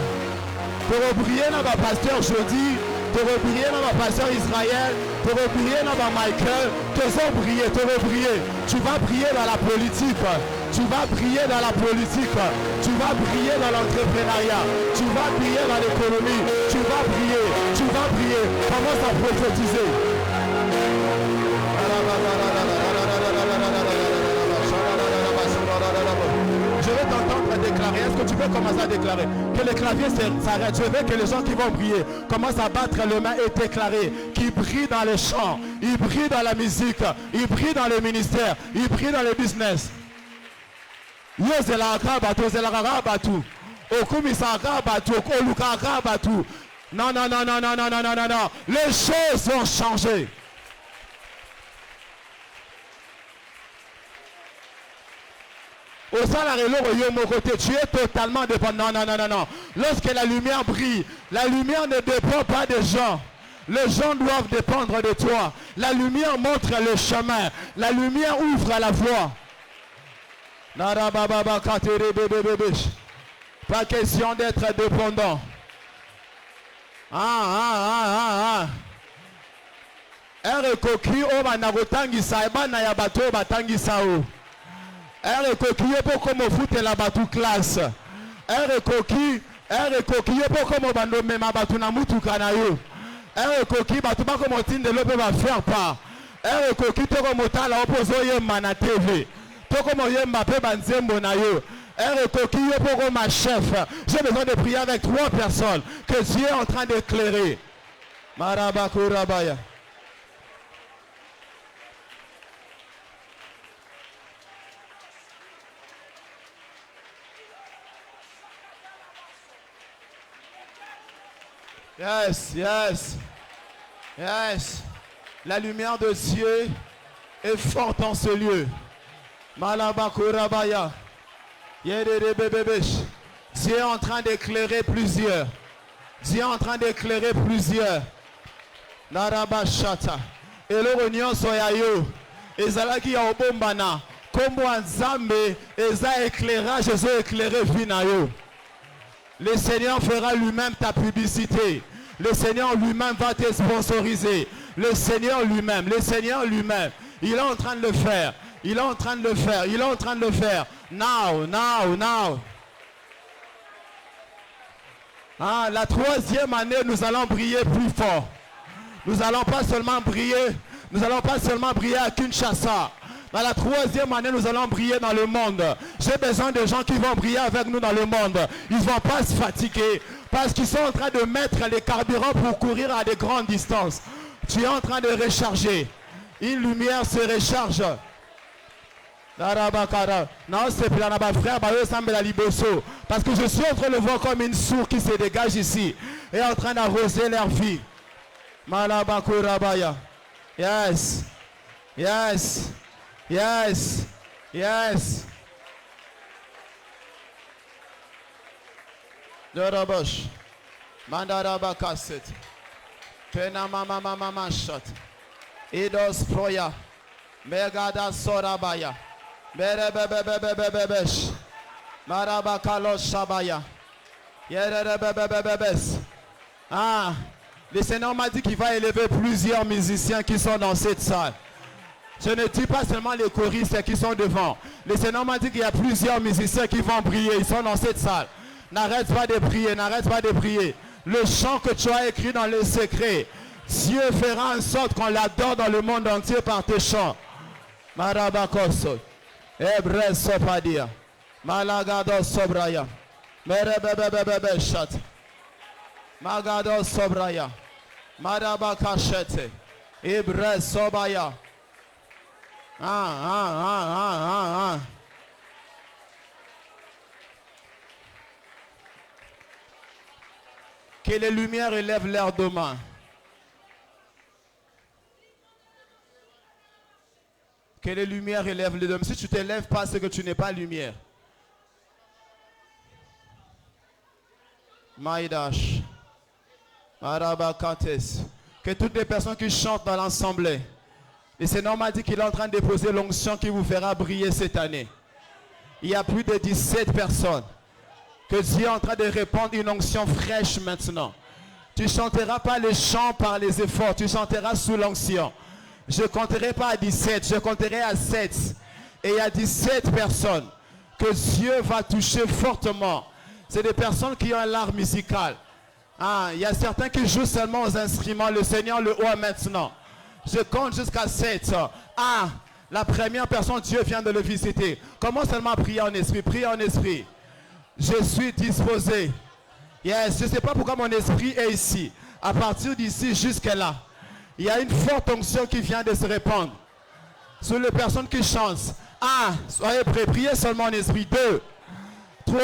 Speaker 2: tu vas prier dans ma pasteur jeudi. Tu vas prier dans ma pasteur Israël. Tu vas prier dans ma Michael. Tu vas prier, tu vas prier. Tu vas prier dans la politique. Tu vas prier dans la politique. Tu vas prier dans l'entrepreneuriat. Tu vas prier dans l'économie. Tu vas prier. Tu vas prier. Commence à prophétiser. Je vais t'entendre déclarer. Est-ce que tu peux commencer à déclarer? Que les claviers s'arrêtent. Je veux que les gens qui vont prier commencent à battre les mains et déclarer qu'ils brillent dans les chants, ils brillent dans la musique, ils brillent dans le ministère, ils brillent dans le business. Non, non, non, non, non, non, non, non, non. Les choses vont changer. Au salaire tu es totalement dépendant. Non, non, non, non, non. Lorsque la lumière brille, la lumière ne dépend pas des gens. Les gens doivent dépendre de toi. La lumière montre le chemin. La lumière ouvre la voie. Pas question d'être dépendant. Koki o banagotangisa ebana ya bato batangisa o. Koki po comme foot la batu classe. Koki po comme bando mema batu na mutuka na yo. Koki batu ba comme tinde lope ba faire pas. Koki to comme tala opozo yemba na TV. To comme yemba pe banzembo na yo. Koki po comme ma chef. J'ai besoin de prier avec 3 personnes que Dieu est en train d'éclairer. Marabakurabaya. Yes, yes, yes. La lumière de Dieu est forte en ce lieu. Malabakurabaya. Dieu est en train d'éclairer plusieurs. Dieu est en train d'éclairer plusieurs. Narabashata. Et le réunion soyayo. Ezalaki ya obombana. Kombo Nzambe eza éclairage, Jésus éclairé vinayo. Le Seigneur fera lui-même ta publicité. Le Seigneur lui-même va te sponsoriser. Le Seigneur lui-même, il est en train de le faire. Il est en train de le faire. Il est en train de le faire. Now, now, now. La 3e année, nous allons briller plus fort. Nous n'allons pas seulement briller à Kinshasa. Dans la 3e année, nous allons briller dans le monde. J'ai besoin de gens qui vont briller avec nous dans le monde. Ils ne vont pas se fatiguer parce qu'ils sont en train de mettre les carburants pour courir à de grandes distances. Tu es en train de recharger. Une lumière se recharge. Non, c'est plus frère, parce que je suis en train de voir comme une source qui se dégage ici et en train d'arroser leur vie. Malabakurabaya. Yes. Yes. Yes. Yes. Dorobosh. Mandarabakaset. Penamamamama shot. Idos proya. Megada sorabaya. Berebebebebebebesh. Marabakalo shabaya. Yerebebebebebes. Le Seigneur m'a dit qu'il va élever plusieurs musiciens qui sont dans cette salle. Je ne dis pas seulement les choristes qui sont devant. Le Seigneur m'a dit qu'il y a plusieurs musiciens qui vont briller. Ils sont dans cette salle. N'arrête pas de prier, n'arrête pas de prier. Le chant que tu as écrit dans le secret, Dieu fera en sorte qu'on l'adore dans le monde entier par tes chants. Marabakoso. Ebre sopadia. Malagado sobraya. Merebebebebebe chat. Magado sobraya. Marabakachete. Ebre sobaya. Que les lumières élèvent leurs deux mains. Que les lumières élèvent les deux mains. Si tu ne t'élèves pas, c'est que tu n'es pas lumière. Maïdash. Marabakates. Que toutes les personnes qui chantent dans l'assemblée, Le Seigneur m'a dit qu'il est en train de déposer l'onction qui vous fera briller cette année. Il y a plus de 17 personnes que Dieu est en train de répandre une onction fraîche maintenant. Tu ne chanteras pas les chants par les efforts, tu chanteras sous l'onction. Je ne compterai pas à 17, je compterai à 7. Et il y a 17 personnes que Dieu va toucher fortement. C'est des personnes qui ont un art musical. Il y a certains qui jouent seulement aux instruments. Le Seigneur le voit maintenant. Je compte jusqu'à 7. La première personne, Dieu vient de le visiter. Commence seulement à prier en esprit. Priez en esprit. Je suis disposé. Yes, je ne sais pas pourquoi mon esprit est ici. À partir d'ici jusqu'à là, il y a une forte onction qui vient de se répandre sur les personnes qui chantent. Soyez prêts. Priez seulement en esprit. 2, 3,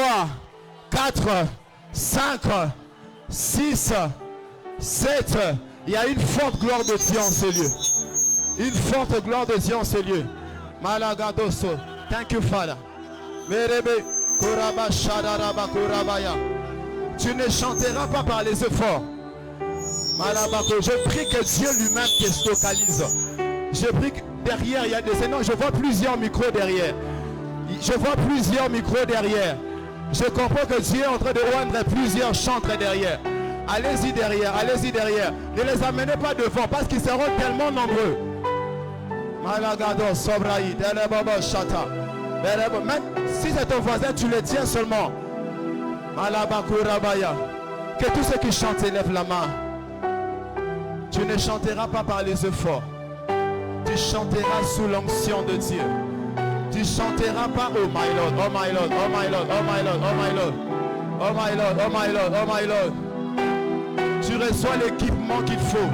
Speaker 2: 4, 5, 6, 7. Il y a une forte gloire de Dieu en ce lieu. Une forte gloire de Dieu en ce lieu. Malagadoso. Thank you, Father. Merebe. Kuraba shadaraba kurabaya. Tu ne chanteras pas par les efforts. Malabako. Je prie que Dieu lui-même te localise. Je prie que derrière, il y a des énormes. Je vois plusieurs micros derrière. Je vois plusieurs micros derrière. Je comprends que Dieu est en train de rendre plusieurs chantres derrière. Allez-y derrière, allez-y derrière. Ne les amenez pas devant parce qu'ils seront tellement nombreux. Malagado, Sobraï, Delebobo, Chata. Même si c'est ton voisin, tu le tiens seulement. Malabakurabaya. Que tous ceux qui chantent élèvent la main. Tu ne chanteras pas par les efforts. Tu chanteras sous l'onction de Dieu. Tu chanteras pas, oh my Lord, oh my Lord, oh my Lord, oh my Lord, oh my Lord, oh my Lord, oh my Lord, oh my Lord. Tu reçois l'équipement qu'il faut.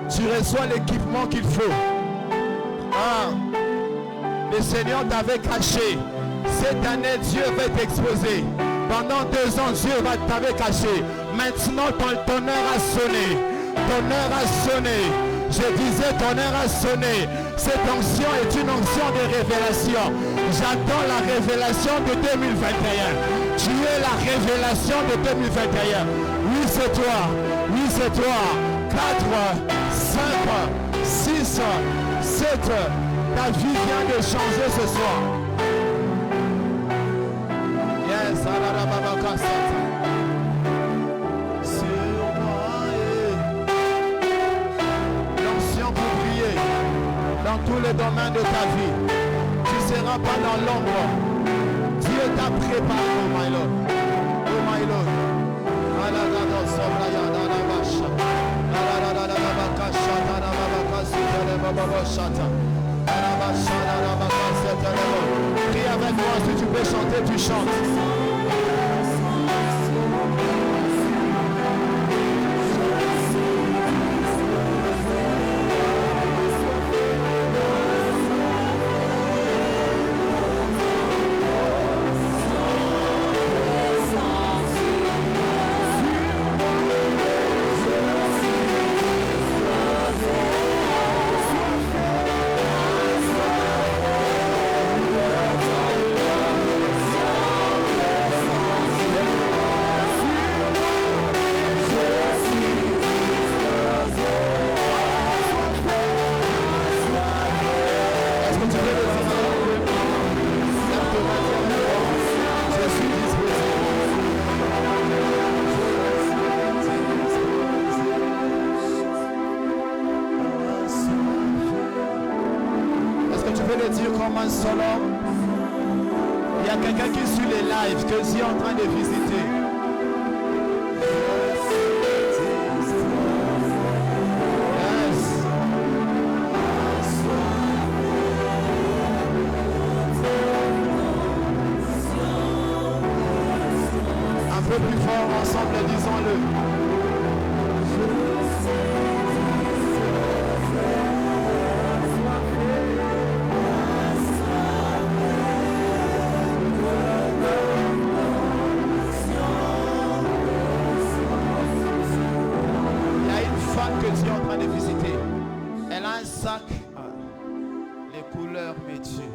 Speaker 2: Tu reçois l'équipement qu'il faut. Le Seigneur t'avait caché. Cette année, Dieu va t'exposer. Pendant 2 ans, Dieu t'avait caché. Maintenant, ton heure a sonné. Ton heure a sonné. Je disais, ton heure a sonné. Cette onction est une onction de révélation. J'attends la révélation de 2021. Tu es la révélation de 2021. Oui, c'est toi. Oui, c'est toi. 4, 5, 6, 7. Ta vie vient de changer ce soir. Yes, sur moi, l'onction pour prier dans tous les domaines de ta vie. Tu ne seras pas dans l'ombre. Dieu t'a préparé, oh my Lord. Oh my Lord. Prie avec moi, si tu peux chanter, tu chantes. Il y a quelqu'un qui suit les lives que je suis en train de visiter. Yes. Un peu plus fort ensemble, disons-le. Les couleurs métiers.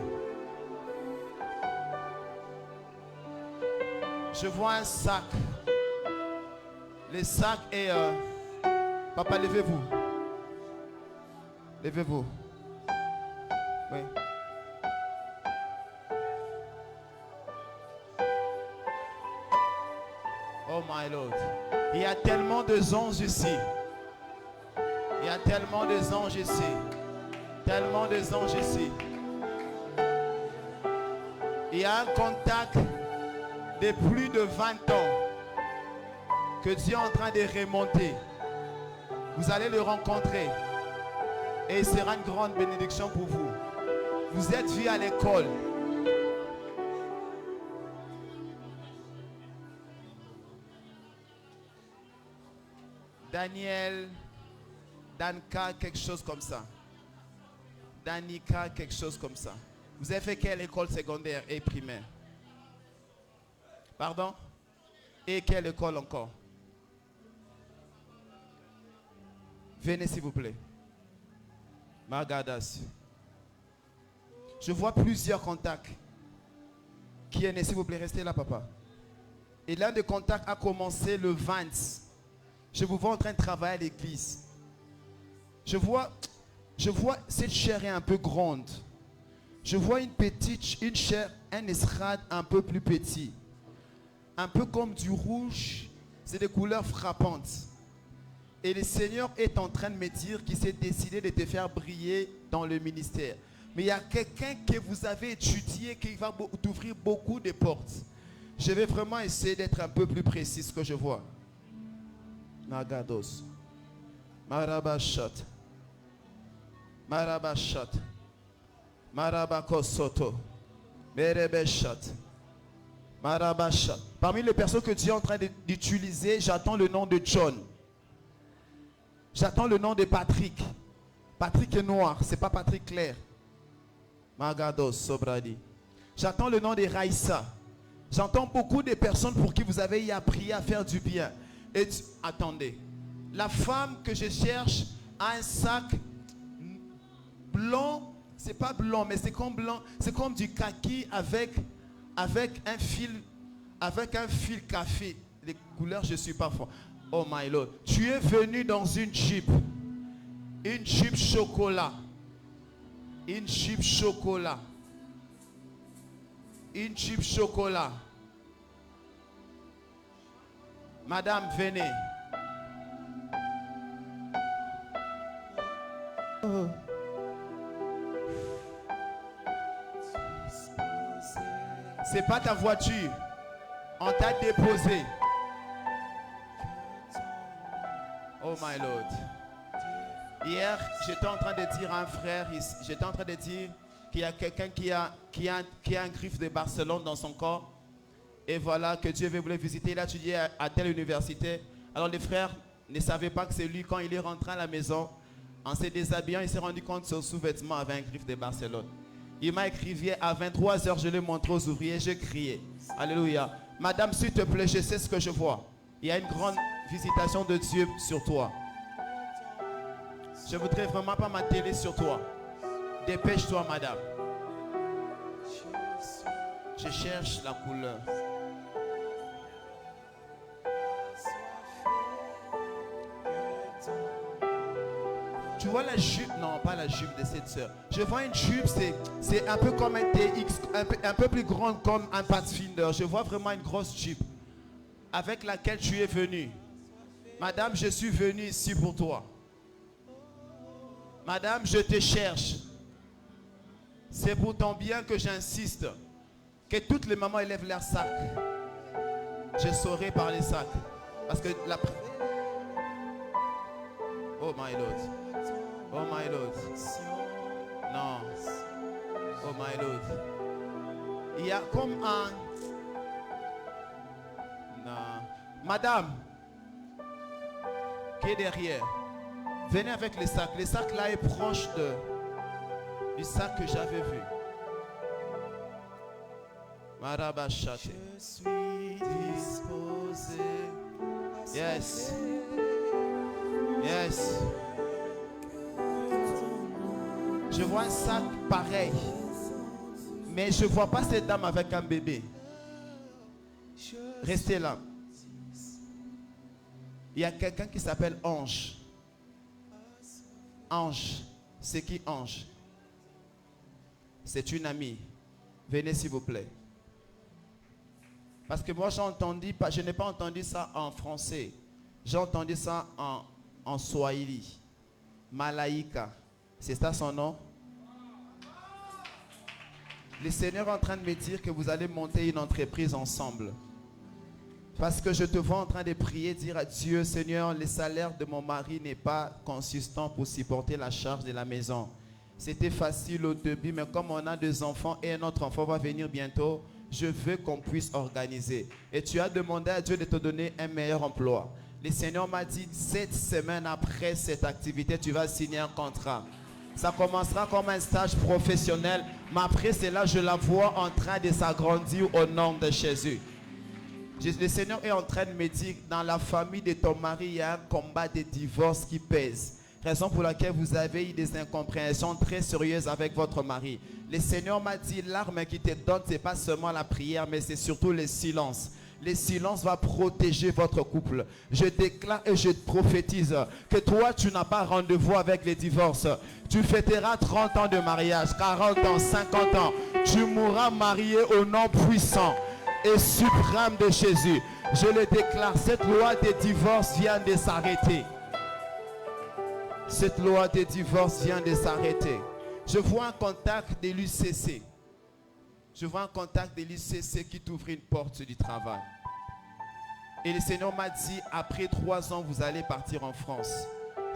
Speaker 2: Je vois un sac. Le sac est... Papa, levez-vous. Levez-vous. Oui. Oh my Lord. Il y a tellement de anges ici. Il y a tellement de anges ici. Tellement de anges ici. Il y a un contact de plus de 20 ans que Dieu est en train de remonter. Vous allez le rencontrer. Et il sera une grande bénédiction pour vous. Vous êtes vus à l'école. Daniel, Danka, quelque chose comme ça. Danica, quelque chose comme ça. Vous avez fait quelle école secondaire et primaire? Pardon? Et quelle école encore? Venez s'il vous plaît. Margadas. Je vois plusieurs contacts. Qui est né? S'il vous plaît, restez là, papa. Et l'un des contacts a commencé le 20. Je vous vois en train de travailler à l'église. Je vois cette chair est un peu grande. Je vois une chair, un estrade un peu plus petit. Un peu comme du rouge. C'est des couleurs frappantes. Et le Seigneur est en train de me dire qu'il s'est décidé de te faire briller dans le ministère. Mais il y a quelqu'un que vous avez étudié qui va t'ouvrir beaucoup de portes. Je vais vraiment essayer d'être un peu plus précis ce que je vois. Nagados. Marabashat. Marabashat. Marabakosoto. Merebeshat. Marabashat. Parmi les personnes que Dieu est en train d'utiliser, j'attends le nom de John. J'attends le nom de Patrick. Patrick est noir, c'est pas Patrick clair. Magados Sobradi. J'attends le nom de Raïssa. J'entends beaucoup de personnes pour qui vous avez appris à faire du bien. Et attendez, la femme que je cherche a un sac blanc, c'est pas blanc, mais c'est comme blanc, c'est comme du kaki avec un fil café. Les couleurs, je suis pas fort. Oh my Lord, tu es venu dans une Jeep chocolat, une Jeep chocolat, une Jeep chocolat. Madame, venez. Oh. C'est pas ta voiture. On t'a déposé. Oh my Lord. Hier, j'étais en train de dire à un frère, j'étais en train de dire qu'il y a quelqu'un qui a un griffe de Barcelone dans son corps. Et voilà que Dieu veut le visiter. Il a étudié à telle université. Alors les frères ne savaient pas que c'est lui. Quand il est rentré à la maison, en se déshabillant, il s'est rendu compte que son sous-vêtement avait un griffe de Barcelone. Il m'a écrit à 23 h, je l'ai montré aux ouvriers, j'ai crié. Alléluia. Madame, s'il te plaît, je sais ce que je vois. Il y a une grande visitation de Dieu sur toi. Je voudrais vraiment pas ma télé sur toi. Dépêche-toi, madame. Je cherche la couleur. Tu vois la jupe? Non, pas la jupe de cette soeur. Je vois une jupe, c'est un peu comme un TX, un peu plus grande comme un Pathfinder. Je vois vraiment une grosse jupe avec laquelle tu es venu. Madame, je suis venu ici pour toi. Madame, je te cherche. C'est pour ton bien que j'insiste. Que toutes les mamans élèvent leurs sacs. Je saurai par les sacs. Parce que la... Oh my Lord. Oh my Lord. Non. Oh my Lord. Il y a comme un... Non. Madame, qui est derrière, venez avec les sacs. Le sac là est proche du sac que j'avais vu. Marabachate. Je suis disposé. Yes. Yes. Je vois un sac pareil. Mais je ne vois pas cette dame avec un bébé. Restez là. Il y a quelqu'un qui s'appelle Ange. Ange. C'est qui Ange? C'est une amie. Venez s'il vous plaît. Parce que moi j'ai entendu, je n'ai pas entendu ça en français. J'ai entendu ça en swahili. Malaika. C'est ça son nom? Le Seigneur est en train de me dire que vous allez monter une entreprise ensemble. Parce que je te vois en train de prier, dire à Dieu, Seigneur, le salaire de mon mari n'est pas consistant pour supporter la charge de la maison. C'était facile au début, mais comme on a 2 enfants et un autre enfant va venir bientôt, je veux qu'on puisse organiser. Et tu as demandé à Dieu de te donner un meilleur emploi. Le Seigneur m'a dit, 7 semaines après cette activité, tu vas signer un contrat. Ça commencera comme un stage professionnel, mais après cela, je la vois en train de s'agrandir au nom de Jésus. Le Seigneur est en train de me dire, dans la famille de ton mari, il y a un combat de divorce qui pèse. Raison pour laquelle vous avez eu des incompréhensions très sérieuses avec votre mari. Le Seigneur m'a dit, l'arme qui te donne, ce n'est pas seulement la prière, mais c'est surtout le silence. Le silence va protéger votre couple. Je déclare et je prophétise que toi, tu n'as pas rendez-vous avec les divorces. Tu fêteras 30 ans de mariage, 40 ans, 50 ans. Tu mourras marié au nom puissant et suprême de Jésus. Je le déclare, cette loi de divorce vient de s'arrêter. Cette loi de divorce vient de s'arrêter. Je vois un contact de l'UCC. Je vois un contact de l'UCC qui t'ouvre une porte du travail. Et le Seigneur m'a dit, après 3 ans, vous allez partir en France.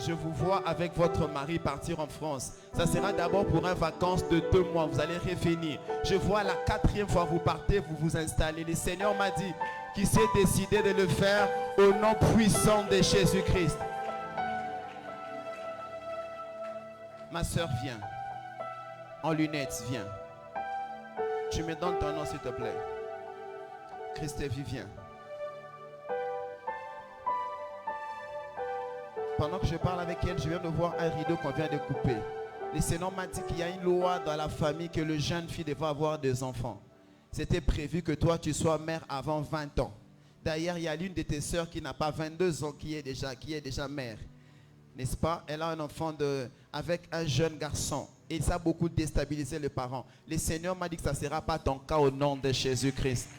Speaker 2: Je vous vois avec votre mari partir en France. Ça sera d'abord pour une vacance de 2 mois. Vous allez revenir. Je vois la 4e fois vous partez, vous vous installez. Le Seigneur m'a dit qu'il s'est décidé de le faire au nom puissant de Jésus-Christ. Ma soeur, viens. En lunettes, viens. Tu me donnes ton nom, s'il te plaît. Christophe, viens. Pendant que je parle avec elle, je viens de voir un rideau qu'on vient de couper. Le Seigneur m'a dit qu'il y a une loi dans la famille que le jeune fille devait avoir 2 enfants. C'était prévu que toi, tu sois mère avant 20 ans. D'ailleurs, il y a l'une de tes sœurs qui n'a pas 22 ans, qui est déjà mère. N'est-ce pas? Elle a un enfant avec un jeune garçon. Et ça a beaucoup déstabilisé les parents. Le Seigneur m'a dit que ça ne sera pas ton cas au nom de Jésus-Christ.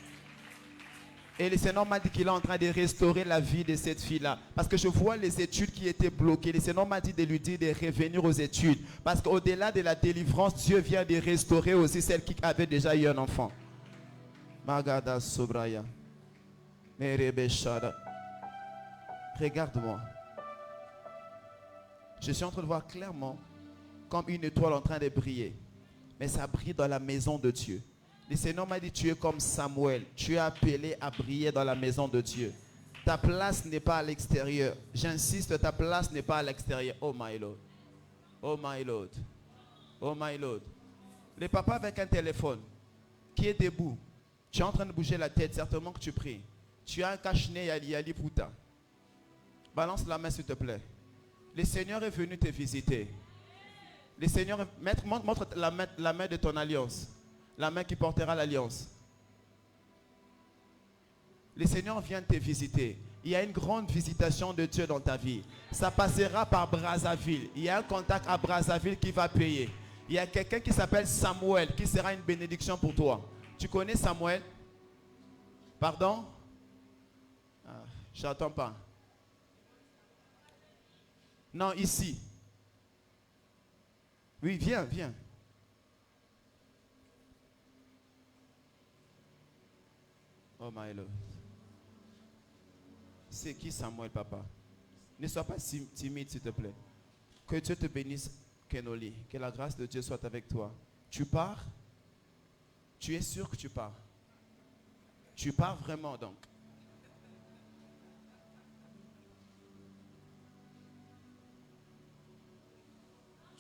Speaker 2: Et le Seigneur m'a dit qu'il est en train de restaurer la vie de cette fille-là. Parce que je vois les études qui étaient bloquées. Le Seigneur m'a dit de lui dire de revenir aux études. Parce qu'au-delà de la délivrance, Dieu vient de restaurer aussi celle qui avait déjà eu un enfant. Magada Sobraya. Regarde-moi. Je suis en train de voir clairement comme une étoile en train de briller. Mais ça brille dans la maison de Dieu. Le Seigneur m'a dit, tu es comme Samuel. Tu es appelé à briller dans la maison de Dieu. Ta place n'est pas à l'extérieur. J'insiste, ta place n'est pas à l'extérieur. Oh my Lord. Oh my Lord. Oh my Lord. Le papa avec un téléphone qui est debout. Tu es en train de bouger la tête. Certainement que tu pries. Tu as un cache-nez Yali Puta. Balance la main s'il te plaît. Le Seigneur est venu te visiter. Le Seigneur, montre la main de ton alliance. La main qui portera l'alliance. Le Seigneur vient te visiter. Il y a une grande visitation de Dieu dans ta vie. Ça passera par Brazzaville. Il y a un contact à Brazzaville qui va payer. Il y a quelqu'un qui s'appelle Samuel qui sera une bénédiction pour toi. Tu connais Samuel? Pardon? Je n'entends pas. Non, ici. Oui, viens, viens. Oh my Lord. C'est qui Samuel, papa? Ne sois pas timide, s'il te plaît. Que Dieu te bénisse, Kenoli. Que la grâce de Dieu soit avec toi. Tu pars? Tu es sûr que tu pars? Tu pars vraiment donc?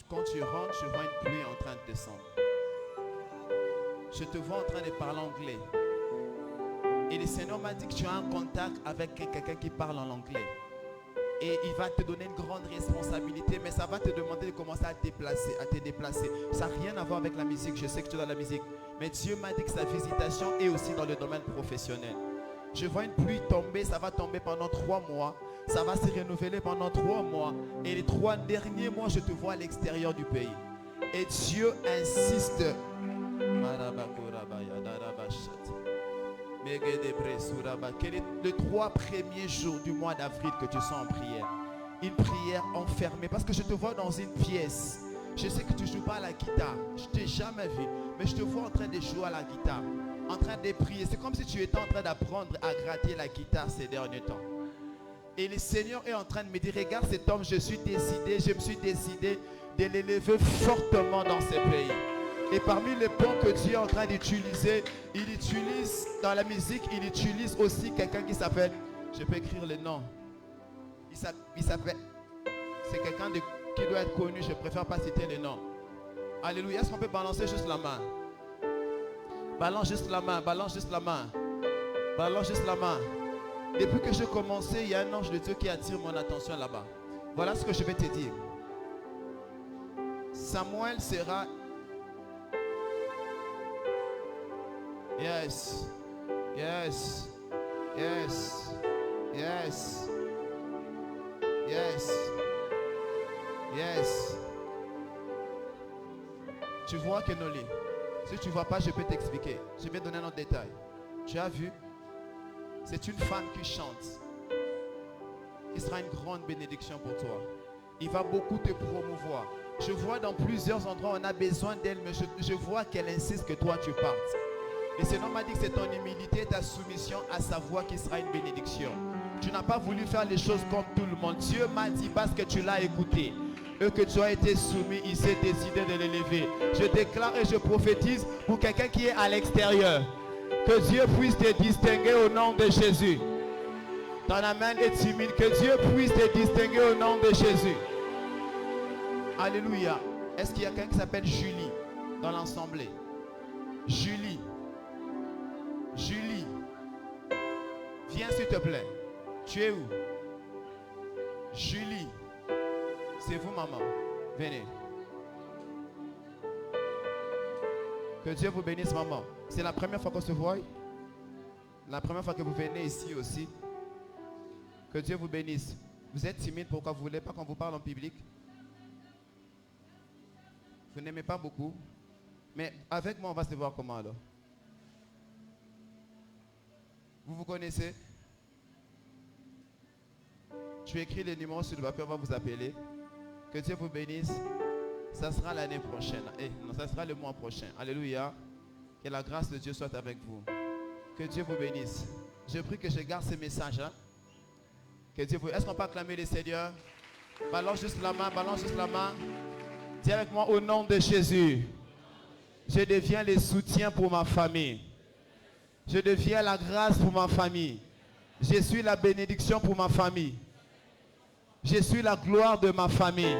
Speaker 2: Quand tu rentres, je vois une pluie en train de descendre. Je te vois en train de parler anglais. Et le Seigneur m'a dit que tu as un contact avec quelqu'un qui parle en anglais. Et il va te donner une grande responsabilité, mais ça va te demander de commencer à te déplacer. Ça n'a rien à voir avec la musique, je sais que tu es dans la musique. Mais Dieu m'a dit que sa visitation est aussi dans le domaine professionnel. Je vois une pluie tomber, ça va tomber pendant 3 mois. Ça va se renouveler pendant 3 mois. Et les 3 derniers mois, je te vois à l'extérieur du pays. Et Dieu insiste. Quel est le 3 premiers jours du mois d'avril que tu sens en prière? Une prière enfermée. Parce que je te vois dans une pièce. Je sais que tu ne joues pas à la guitare. Je ne t'ai jamais vu. Mais je te vois en train de jouer à la guitare. En train de prier. C'est comme si tu étais en train d'apprendre à gratter la guitare ces derniers temps. Et le Seigneur est en train de me dire, regarde cet homme, je me suis décidé de l'élever fortement dans ce pays. Et parmi les bons que Dieu est en train d'utiliser, il utilise dans la musique, il utilise aussi quelqu'un qui s'appelle, je peux écrire le nom, il s'appelle, c'est quelqu'un qui doit être connu, je préfère pas citer le nom. Alléluia, est-ce qu'on peut balancer juste la main? Balance juste la main, balance juste la main, balance juste la main. Depuis que j'ai commencé, il y a un ange de Dieu qui attire mon attention là-bas. Voilà ce que je vais te dire. Samuel sera... Yes. Yes. Yes. Yes. Yes. Yes. Tu vois Kenoli? Si tu ne vois pas, je peux t'expliquer. Je vais donner un autre détail. Tu as vu? C'est une femme qui chante. Il sera une grande bénédiction pour toi. Il va beaucoup te promouvoir. Je vois dans plusieurs endroits, on a besoin d'elle, mais je vois qu'elle insiste que toi tu partes. Le Seigneur m'a dit que c'est ton humilité et ta soumission à sa voix qui sera une bénédiction. Tu n'as pas voulu faire les choses comme tout le monde. Dieu m'a dit parce que tu l'as écouté et que tu as été soumis, il s'est décidé de l'élever. Je déclare et je prophétise pour quelqu'un qui est à l'extérieur. Que Dieu puisse te distinguer au nom de Jésus. Ton amen est timide. Que Dieu puisse te distinguer au nom de Jésus. Alléluia. Est-ce qu'il y a quelqu'un qui s'appelle Julie dans l'assemblée? Julie. Julie. Viens s'il te plaît. Tu es où? Julie. C'est vous maman. Venez. Que Dieu vous bénisse maman. C'est la première fois qu'on se voit. La première fois que vous venez ici aussi. Que Dieu vous bénisse. Vous êtes timide, pourquoi vous ne voulez pas qu'on vous parle en public? Vous n'aimez pas beaucoup. Mais avec moi, on va se voir comment alors? Vous vous connaissez? Tu écris les numéros sur le papier, on va vous appeler. Que Dieu vous bénisse. Ça sera l'année prochaine. Non, ça sera le mois prochain. Alléluia. Que la grâce de Dieu soit avec vous. Que Dieu vous bénisse. Je prie que je garde ce message. Hein? Que Dieu vous... Est-ce qu'on peut acclamer le Seigneur? Balance juste la main, balance juste la main. Dis avec moi au nom de Jésus. Je deviens le soutien pour ma famille. Je deviens la grâce pour ma famille. Je suis la bénédiction pour ma famille. Je suis la gloire de ma famille.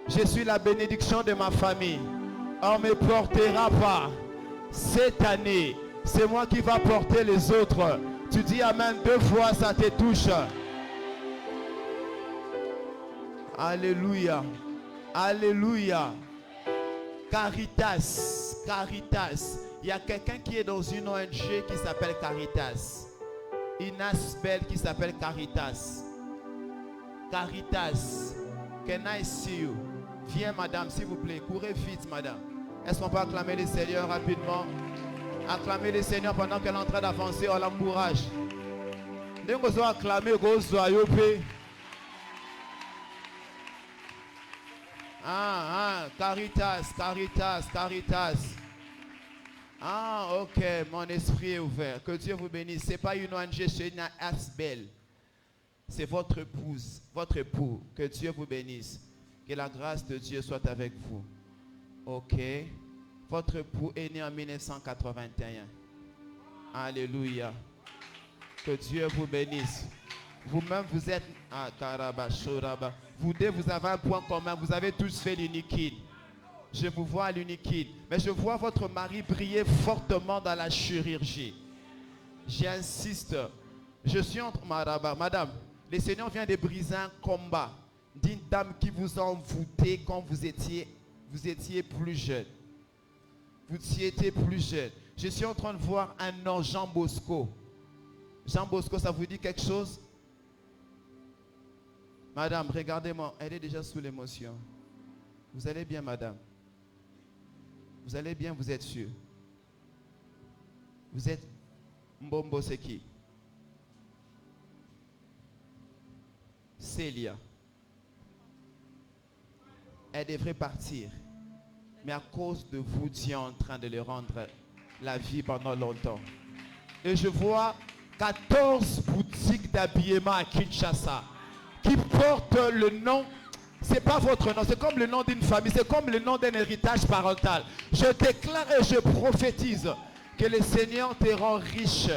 Speaker 2: Je suis la bénédiction de ma famille. On ne me portera pas. Cette année, c'est moi qui va porter les autres. Tu dis amen 2 fois, ça te touche. Alléluia. Alléluia. Caritas. Caritas. Il y a quelqu'un qui est dans une ONG qui s'appelle Caritas. Une Asbel qui s'appelle Caritas. Caritas. Can I see you? Viens madame, s'il vous plaît. Courez vite madame. Est-ce qu'on peut acclamer le Seigneur rapidement? Acclamer le Seigneur pendant qu'elle est en train d'avancer. On l'encourage. Nous allons acclamer Caritas, Caritas, Caritas. Ah, ok, mon esprit est ouvert. Que Dieu vous bénisse. Ce n'est pas une ONG, c'est une Asbel. C'est votre épouse, votre époux. Que Dieu vous bénisse. Que la grâce de Dieu soit avec vous. Ok. Votre époux est né en 1981. Alléluia. Que Dieu vous bénisse. Vous-même, vous êtes... Ah, Karaba, Shoraba. Vous deux, vous avez un point commun. Vous avez tous fait l'uniquide. Je vous vois à l'uniquide. Mais je vois votre mari briller fortement dans la chirurgie. J'insiste. Je suis entre... Madame, le Seigneur vient de briser un combat d'une dame qui vous a envoûté quand vous étiez plus jeune. Vous étiez plus jeune. Je suis en train de voir un nom, Jean Bosco. Jean Bosco, ça vous dit quelque chose? Madame, regardez-moi. Elle est déjà sous l'émotion. Vous allez bien, madame? Vous allez bien, vous êtes sûr? Vous êtes Mbombo, c'est qui? Célia. Elle devrait partir. Mais à cause de vous, Dieu est en train de lui rendre la vie pendant longtemps. Et je vois 14 boutiques d'habillement à Kinshasa qui portent le nom. C'est pas votre nom, c'est comme le nom d'une famille, c'est comme le nom d'un héritage parental. Je déclare et je prophétise que le Seigneur te rend riche,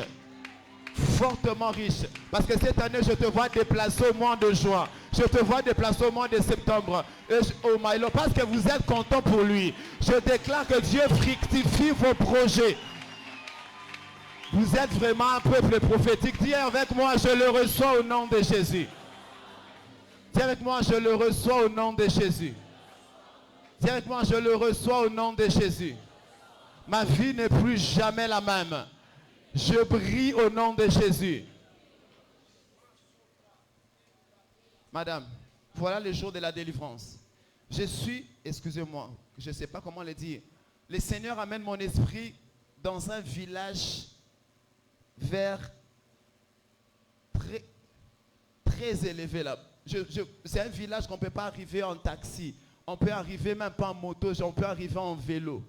Speaker 2: fortement riche. Parce que cette année, je te vois déplacer au mois de juin. Je te vois déplacer au mois de septembre. Oh my Lord, parce que vous êtes content pour lui. Je déclare que Dieu fructifie vos projets. Vous êtes vraiment un peuple prophétique. Dis avec moi, je le reçois au nom de Jésus. Dis avec moi, je le reçois au nom de Jésus. Dis avec moi, je le reçois au nom de Jésus. Ma vie n'est plus jamais la même. Je brille au nom de Jésus. Madame, voilà le jour de la délivrance. Je suis, excusez-moi, je ne sais pas comment le dire. Le Seigneur amène mon esprit dans un village vers très élevé là. C'est un village qu'on ne peut pas arriver en taxi. On peut arriver même pas en moto, on peut arriver en vélo.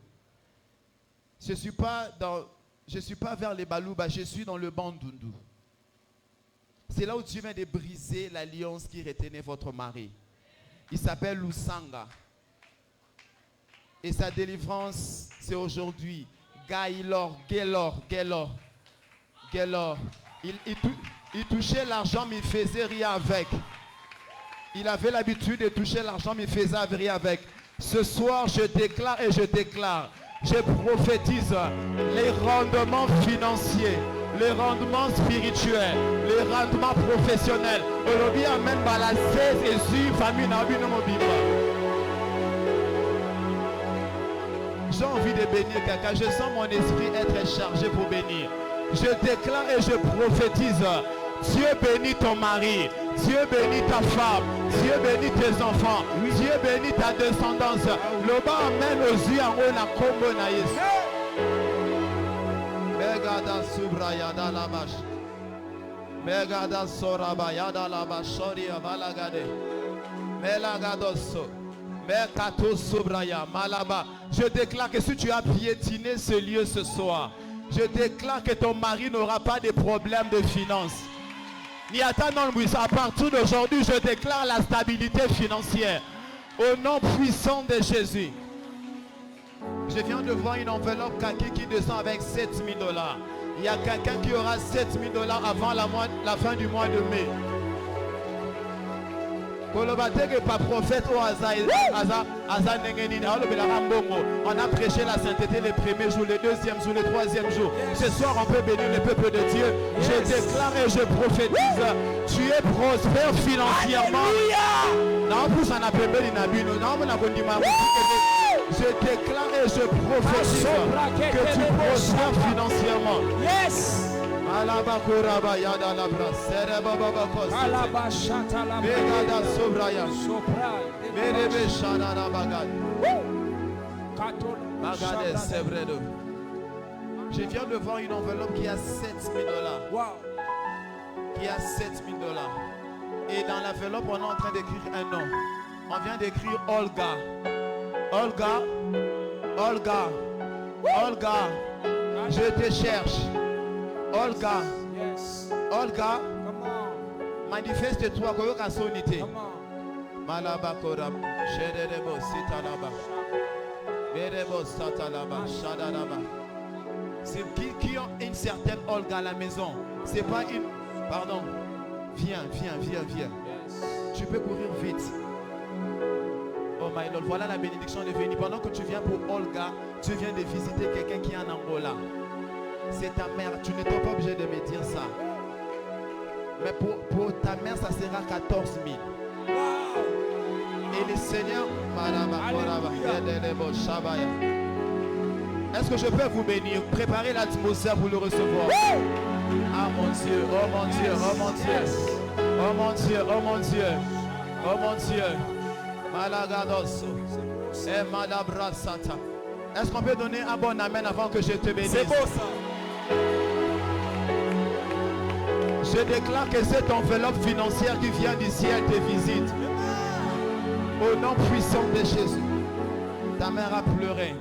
Speaker 2: Je ne suis pas vers les Balouba, je suis dans le Bandundu. C'est là où Dieu vient de briser l'alliance qui retenait votre mari. Il s'appelle Lusanga. Et sa délivrance, c'est aujourd'hui. Gaylor. Il touchait l'argent, mais il ne faisait rien avec. Il avait l'habitude de toucher l'argent, mais il ne faisait rien avec. Ce soir, je déclare et je déclare. Je prophétise les rendements financiers, les rendements spirituels, les rendements professionnels. Aujourd'hui, amène la 16 et sur famille j'ai envie de bénir quelqu'un. Je sens mon esprit être chargé pour bénir. Je déclare et je prophétise. Dieu bénit ton mari. Dieu bénit ta femme. Dieu bénit tes enfants. Dieu bénit ta descendance. Le bas amène aux yeux en haut la combo na Yesu. Megada subrayada la vache. Megada sorabayada la vache. Sori abalagade. Melagadoso. Mekato subraya malaba. Je déclare que si tu as piétiné ce lieu ce soir, je déclare que ton mari n'aura pas de problème de finances. À partir d'aujourd'hui, je déclare la stabilité financière. Au nom puissant de Jésus. Je viens de voir une enveloppe kaki qui descend avec 7 000 $. Il y a quelqu'un qui aura 7 000 $ avant la fin du mois de mai. On a prêché la sainteté les premiers jours, les deuxièmes jours, les troisièmes jours. Ce soir, on peut bénir le peuple de Dieu. Je déclare et je prophétise. Tu es prospère financièrement. Je déclare et je prophétise que tu prospères financièrement.
Speaker 1: Yes.
Speaker 2: Alabakuraba yada labra serebabakos alabashata begada sobraya merebe shana bagad bagade sebredo. Je viens de voir une enveloppe qui a 7 000 $.
Speaker 1: Wow.
Speaker 2: Qui a 7 000 $. Et dans l'enveloppe, on est en train d'écrire un nom. On vient d'écrire Olga. Olga. Olga. Olga. Je te cherche. Olga,
Speaker 1: Yes.
Speaker 2: Olga,
Speaker 1: Come on.
Speaker 2: manifeste-toi comme une sonité.
Speaker 1: Come on.
Speaker 2: Malaba koram, shederebo sitalaba, berebo satalaba, shadalaba. C'est qui ont une certaine Olga à la maison. C'est pas une. Pardon. Viens.
Speaker 1: Yes.
Speaker 2: Tu peux courir vite. Oh my Lord, voilà la bénédiction de venir. Pendant que tu viens pour Olga, tu viens de visiter quelqu'un qui est en Angola. C'est ta mère, tu n'es pas obligé de me dire ça. Mais pour ta mère, ça sera 14 000.
Speaker 1: Wow.
Speaker 2: Et le Seigneur, est-ce que je peux vous bénir? Préparez l'atmosphère pour le recevoir. Ah mon Dieu, oh mon Dieu, oh mon Dieu. Oh mon Dieu, oh mon Dieu. Oh mon Dieu. Malagados. Et Malabra Sata. Est-ce qu'on peut donner un bon amen avant que je te bénisse?
Speaker 3: C'est beau ça.
Speaker 2: Je déclare que cette enveloppe financière qui vient du ciel te visite. Au nom puissant de Jésus. Ta mère a pleuré.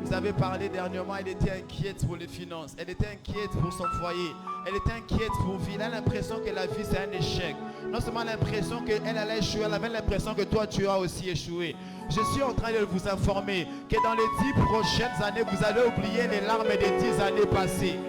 Speaker 2: Vous avez parlé dernièrement, elle était inquiète pour les finances. Elle était inquiète pour son foyer. Elle était inquiète pour vie. Elle a l'impression que la vie c'est un échec. Non seulement l'impression qu'elle allait échouer, elle avait l'impression que toi tu as aussi échoué. Je suis en train de vous informer que dans les 10 prochaines années, vous allez oublier les larmes des 10 années passées.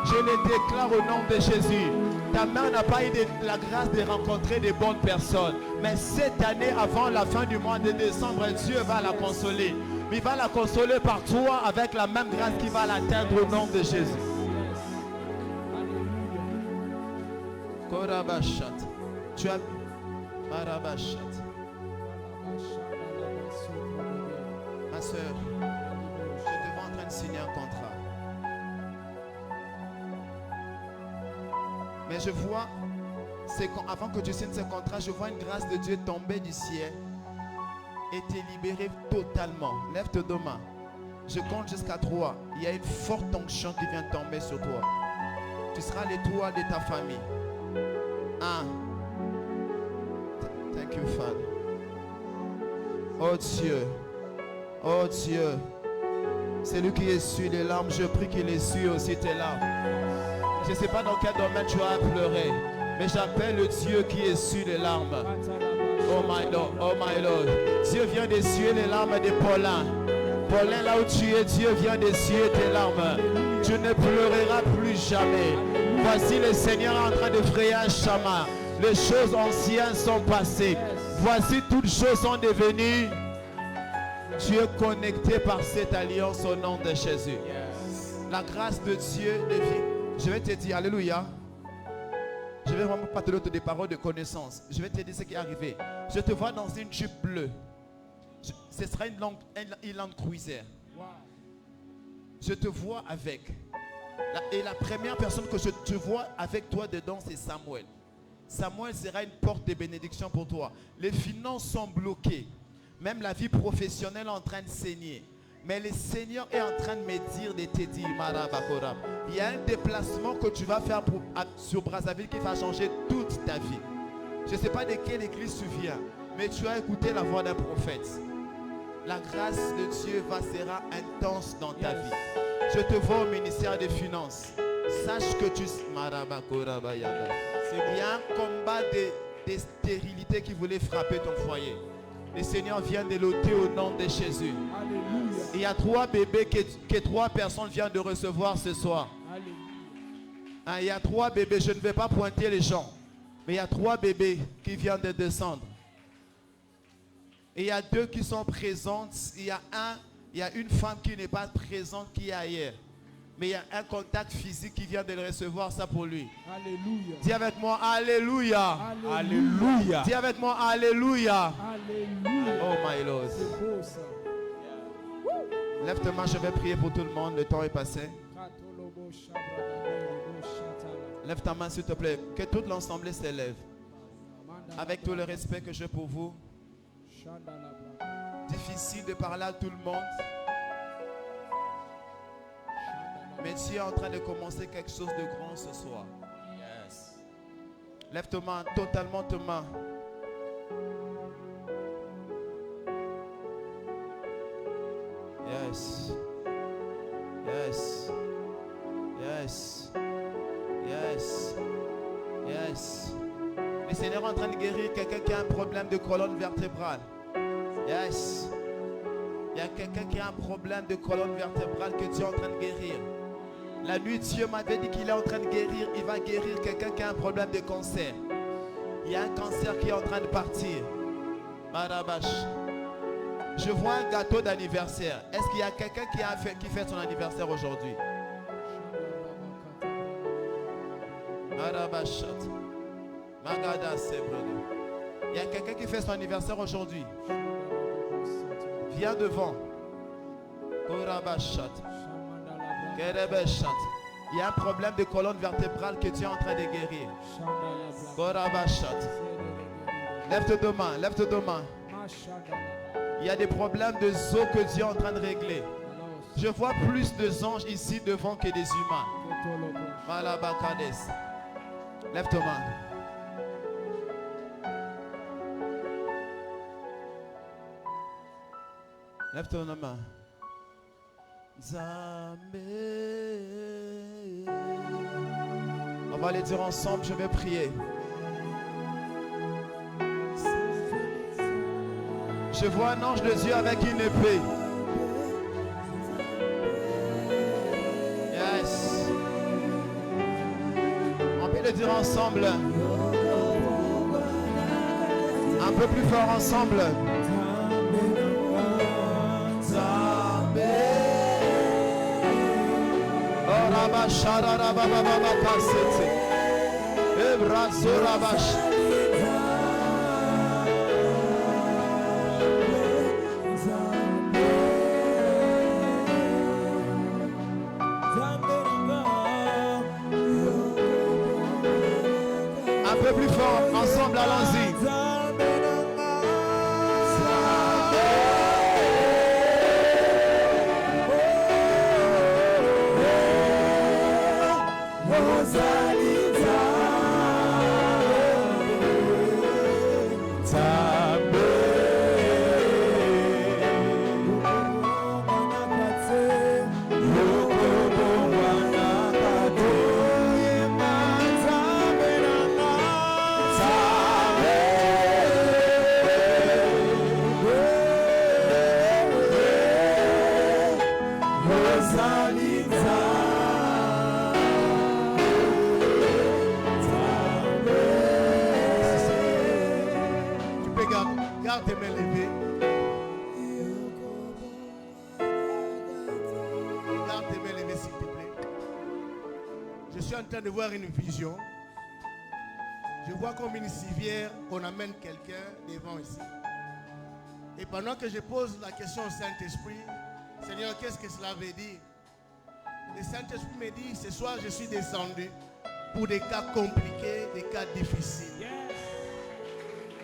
Speaker 2: Je les déclare au nom de Jésus. Ta mère n'a pas eu la grâce de rencontrer des bonnes personnes. Mais cette année, avant la fin du mois de décembre, Dieu va la consoler. Mais il va la consoler par toi avec la même grâce qui va l'atteindre au nom de Jésus. Korabashat. Tu as... Marabashat. Ma soeur, je te vois en train de signer un contrat. Mais je vois, avant que tu signes ce contrat, je vois une grâce de Dieu tomber du ciel et te libérer totalement. Lève tes deux mains. Je compte jusqu'à 3. Il y a une forte onction qui vient tomber sur toi. Tu seras l'étoile de ta famille. 1. Thank you, Father. Oh Dieu. Oh Dieu. C'est lui qui essuie les larmes. Je prie qu'il essuie aussi tes larmes. Je ne sais pas dans quel domaine tu as pleuré, mais j'appelle le Dieu qui essuie les larmes. Oh my Lord, oh my Lord. Dieu vient d'essuyer les larmes de Paulin. Paulin, là où tu es, Dieu vient d'essuyer tes larmes. Tu ne pleureras plus jamais. Voici le Seigneur en train de frayer un chemin. Les choses anciennes sont passées. Voici toutes choses sont devenues. Tu es connecté par cette alliance au nom de Jésus. La grâce de Dieu devient. Je vais te dire, alléluia. Je vais vraiment pas te donner des paroles de connaissance. Je vais te dire ce qui est arrivé. Je te vois dans une Jeep bleue. Ce sera une Land Cruiser. Je te vois avec. Et la première personne que je te vois avec toi dedans, c'est Samuel. Samuel sera une porte de bénédiction pour toi. Les finances sont bloquées. Même la vie professionnelle est en train de saigner. Mais le Seigneur est en train de me dire, de te dire, Marabakora, il y a un déplacement que tu vas faire sur Brazzaville qui va changer toute ta vie. Je ne sais pas de quelle église tu viens, mais tu as écouté la voix d'un prophète. La grâce de Dieu sera intense dans ta vie. Je te vois au ministère des Finances. Sache que tu... Marabakora Bayada. Il y a un combat de stérilité qui voulait frapper ton foyer. Le Seigneur vient de l'ôter au nom de Jésus. Alléluia. Il y a 3 bébés que 3 personnes viennent de recevoir ce soir. Hein, il y a 3 bébés, je ne vais pas pointer les gens. Mais il y a 3 bébés qui viennent de descendre. Et il y a 2 qui sont présentes. Il y a une femme qui n'est pas présente qui est ailleurs. Mais il y a un contact physique qui vient de le recevoir, ça pour lui. Alléluia. Dis avec moi, Alléluia.
Speaker 3: Alléluia.
Speaker 2: Dis avec moi, Alléluia.
Speaker 3: Alléluia.
Speaker 2: Oh my Lord.
Speaker 3: C'est beau ça.
Speaker 2: Lève tes mains, je vais prier pour tout le monde. Le temps est passé. Lève ta main s'il te plaît. Que toute l'ensemble s'élève. Avec tout le respect que j'ai pour vous. Difficile de parler à tout le monde. Mais tu es en train de commencer quelque chose de grand ce soir. Yes. Lève tes mains, totalement tes mains. Yes. Yes. Yes. Yes. Yes. Le Seigneur est en train de guérir quelqu'un qui a un problème de colonne vertébrale. Yes. Il y a quelqu'un qui a un problème de colonne vertébrale que Dieu est en train de guérir. La nuit, Dieu m'avait dit qu'il est en train de guérir. Il va guérir quelqu'un qui a un problème de cancer. Il y a un cancer qui est en train de partir. Marabash. Je vois un gâteau d'anniversaire. Est-ce qu'il y a quelqu'un qui fait son anniversaire aujourd'hui? Marabashat. Magada Sebrodo. Il y a quelqu'un qui fait son anniversaire aujourd'hui. Viens devant. Korabashat. Il y a un problème de colonne vertébrale que tu es en train de guérir. Korabashat. Lève tes deux mains, lève tes deux mains. Il Il y a des problèmes de os que Dieu est en train de régler. Je vois plus de anges ici devant que des humains. Malabakades. Lève ta main. Lève ton main. On va les dire ensemble, je vais prier. Je vois un ange de Dieu avec une épée. Yes. On peut le dire ensemble. Un peu plus fort ensemble. Un peu plus fort, ensemble, allons-y.
Speaker 4: Garde tes mains levées. Garde tes mains levées, s'il te plaît. Je suis en train de voir une vision. Je vois comme une civière qu'on amène quelqu'un devant ici. Et pendant que je pose la question au Saint-Esprit, Seigneur, qu'est-ce que cela veut dire? Le Saint-Esprit me dit, ce soir je suis descendu pour des cas compliqués, des cas difficiles.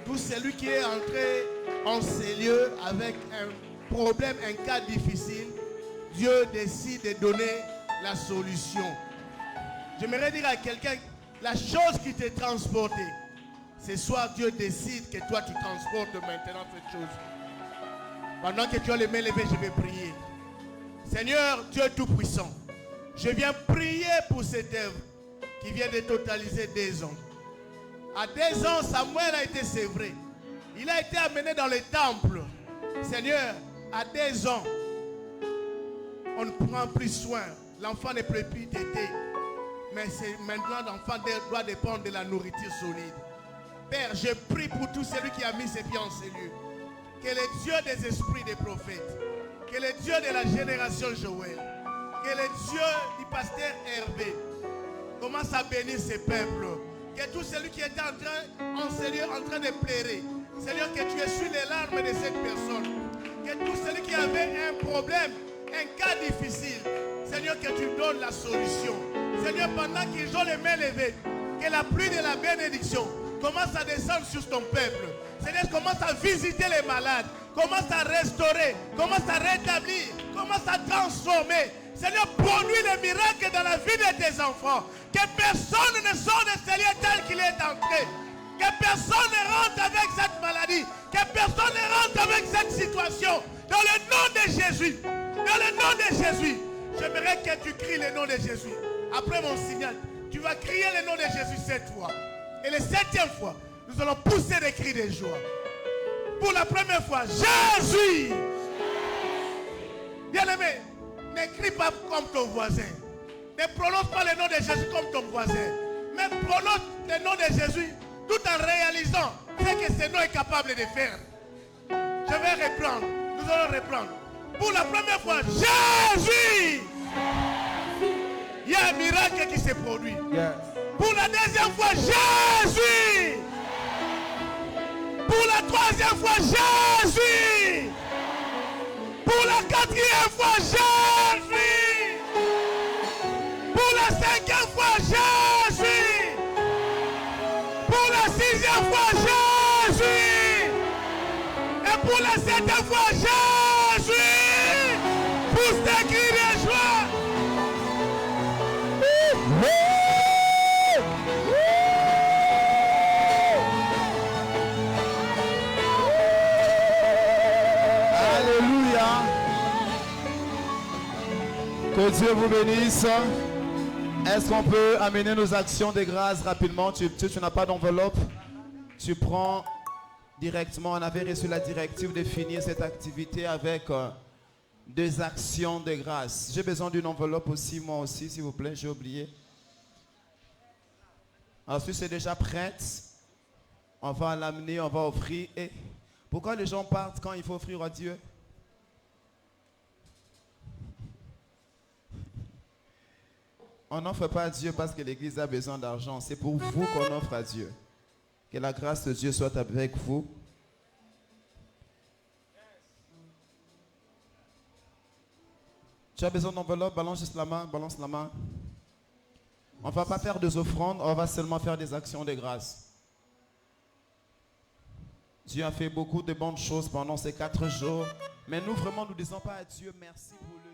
Speaker 4: Tout celui qui est entré en ces lieux avec un problème, un cas difficile, Dieu décide de donner la solution. J'aimerais dire à quelqu'un, la chose qui t'est transportée, ce soir Dieu décide que toi tu transportes maintenant cette chose. Pendant que tu as les mains levées, je vais prier. Seigneur, Dieu Tout-Puissant, je viens prier pour cette œuvre qui vient de totaliser 2 ans. À 2 ans, Samuel a été sévré. Il a été amené dans le temple. Seigneur, à 2 ans, on ne prend plus soin. L'enfant ne peut plus téter. Mais c'est maintenant l'enfant doit dépendre de la nourriture solide. Père, je prie pour tout celui qui a mis ses pieds en ces lieux. Que le Dieu des esprits des prophètes, que le Dieu de la génération Joël, que le Dieu du pasteur Hervé commence à bénir ses peuples. Que tout celui qui était en train de pleurer, Seigneur, que tu essuies les larmes de cette personne. Que tout celui qui avait un problème, un cas difficile, Seigneur, que tu donnes la solution. Seigneur, pendant qu'ils ont les mains levées, que la pluie de la bénédiction commence à descendre sur ton peuple. Seigneur, commence à visiter les malades, commence à restaurer, commence à rétablir, commence à transformer. Seigneur, produis les miracles dans la vie de tes enfants. Que personne ne sorte de ce lieu tel qu'il est entré. Que personne ne rentre avec cette maladie. Que personne ne rentre avec cette situation. Dans le nom de Jésus. Dans le nom de Jésus. J'aimerais que tu cries le nom de Jésus. Après mon signal, tu vas crier le nom de Jésus 7 fois. Et la 7e fois, nous allons pousser des cris de joie. Pour la première fois, Jésus. Bien aimé, ne crie pas comme ton voisin. Ne prononce pas le nom de Jésus comme ton voisin. Mais prononce le nom de Jésus tout en réalisant ce que ce nom est capable de faire. Je vais reprendre. Nous allons reprendre. Pour la première fois, Jésus. Il y a un miracle qui se produit.
Speaker 3: Yes.
Speaker 4: Pour la 2e fois, Jésus. Pour la 3e fois, Jésus. Pour la 4e fois, Jésus. Pour la 5e fois, Jésus. Pour la 6e fois, Jésus. Et pour la 7e fois,
Speaker 2: Dieu vous bénisse. Est-ce qu'on peut amener nos actions de grâce rapidement? Tu n'as pas d'enveloppe. Tu prends directement. On avait reçu la directive de finir cette activité avec 2 actions de grâce. J'ai besoin d'une enveloppe aussi, moi aussi, s'il vous plaît. J'ai oublié. Ensuite, c'est déjà prête. On va l'amener, on va offrir. Et pourquoi les gens partent quand il faut offrir à Dieu? On n'offre pas à Dieu parce que l'Église a besoin d'argent. C'est pour vous qu'on offre à Dieu. Que la grâce de Dieu soit avec vous. Tu as besoin d'enveloppe? Balance juste la main, balance la main. On ne va pas faire des offrandes, on va seulement faire des actions de grâce. Dieu a fait beaucoup de bonnes choses pendant ces 4 jours. Mais nous, vraiment, nous ne disons pas à Dieu merci pour le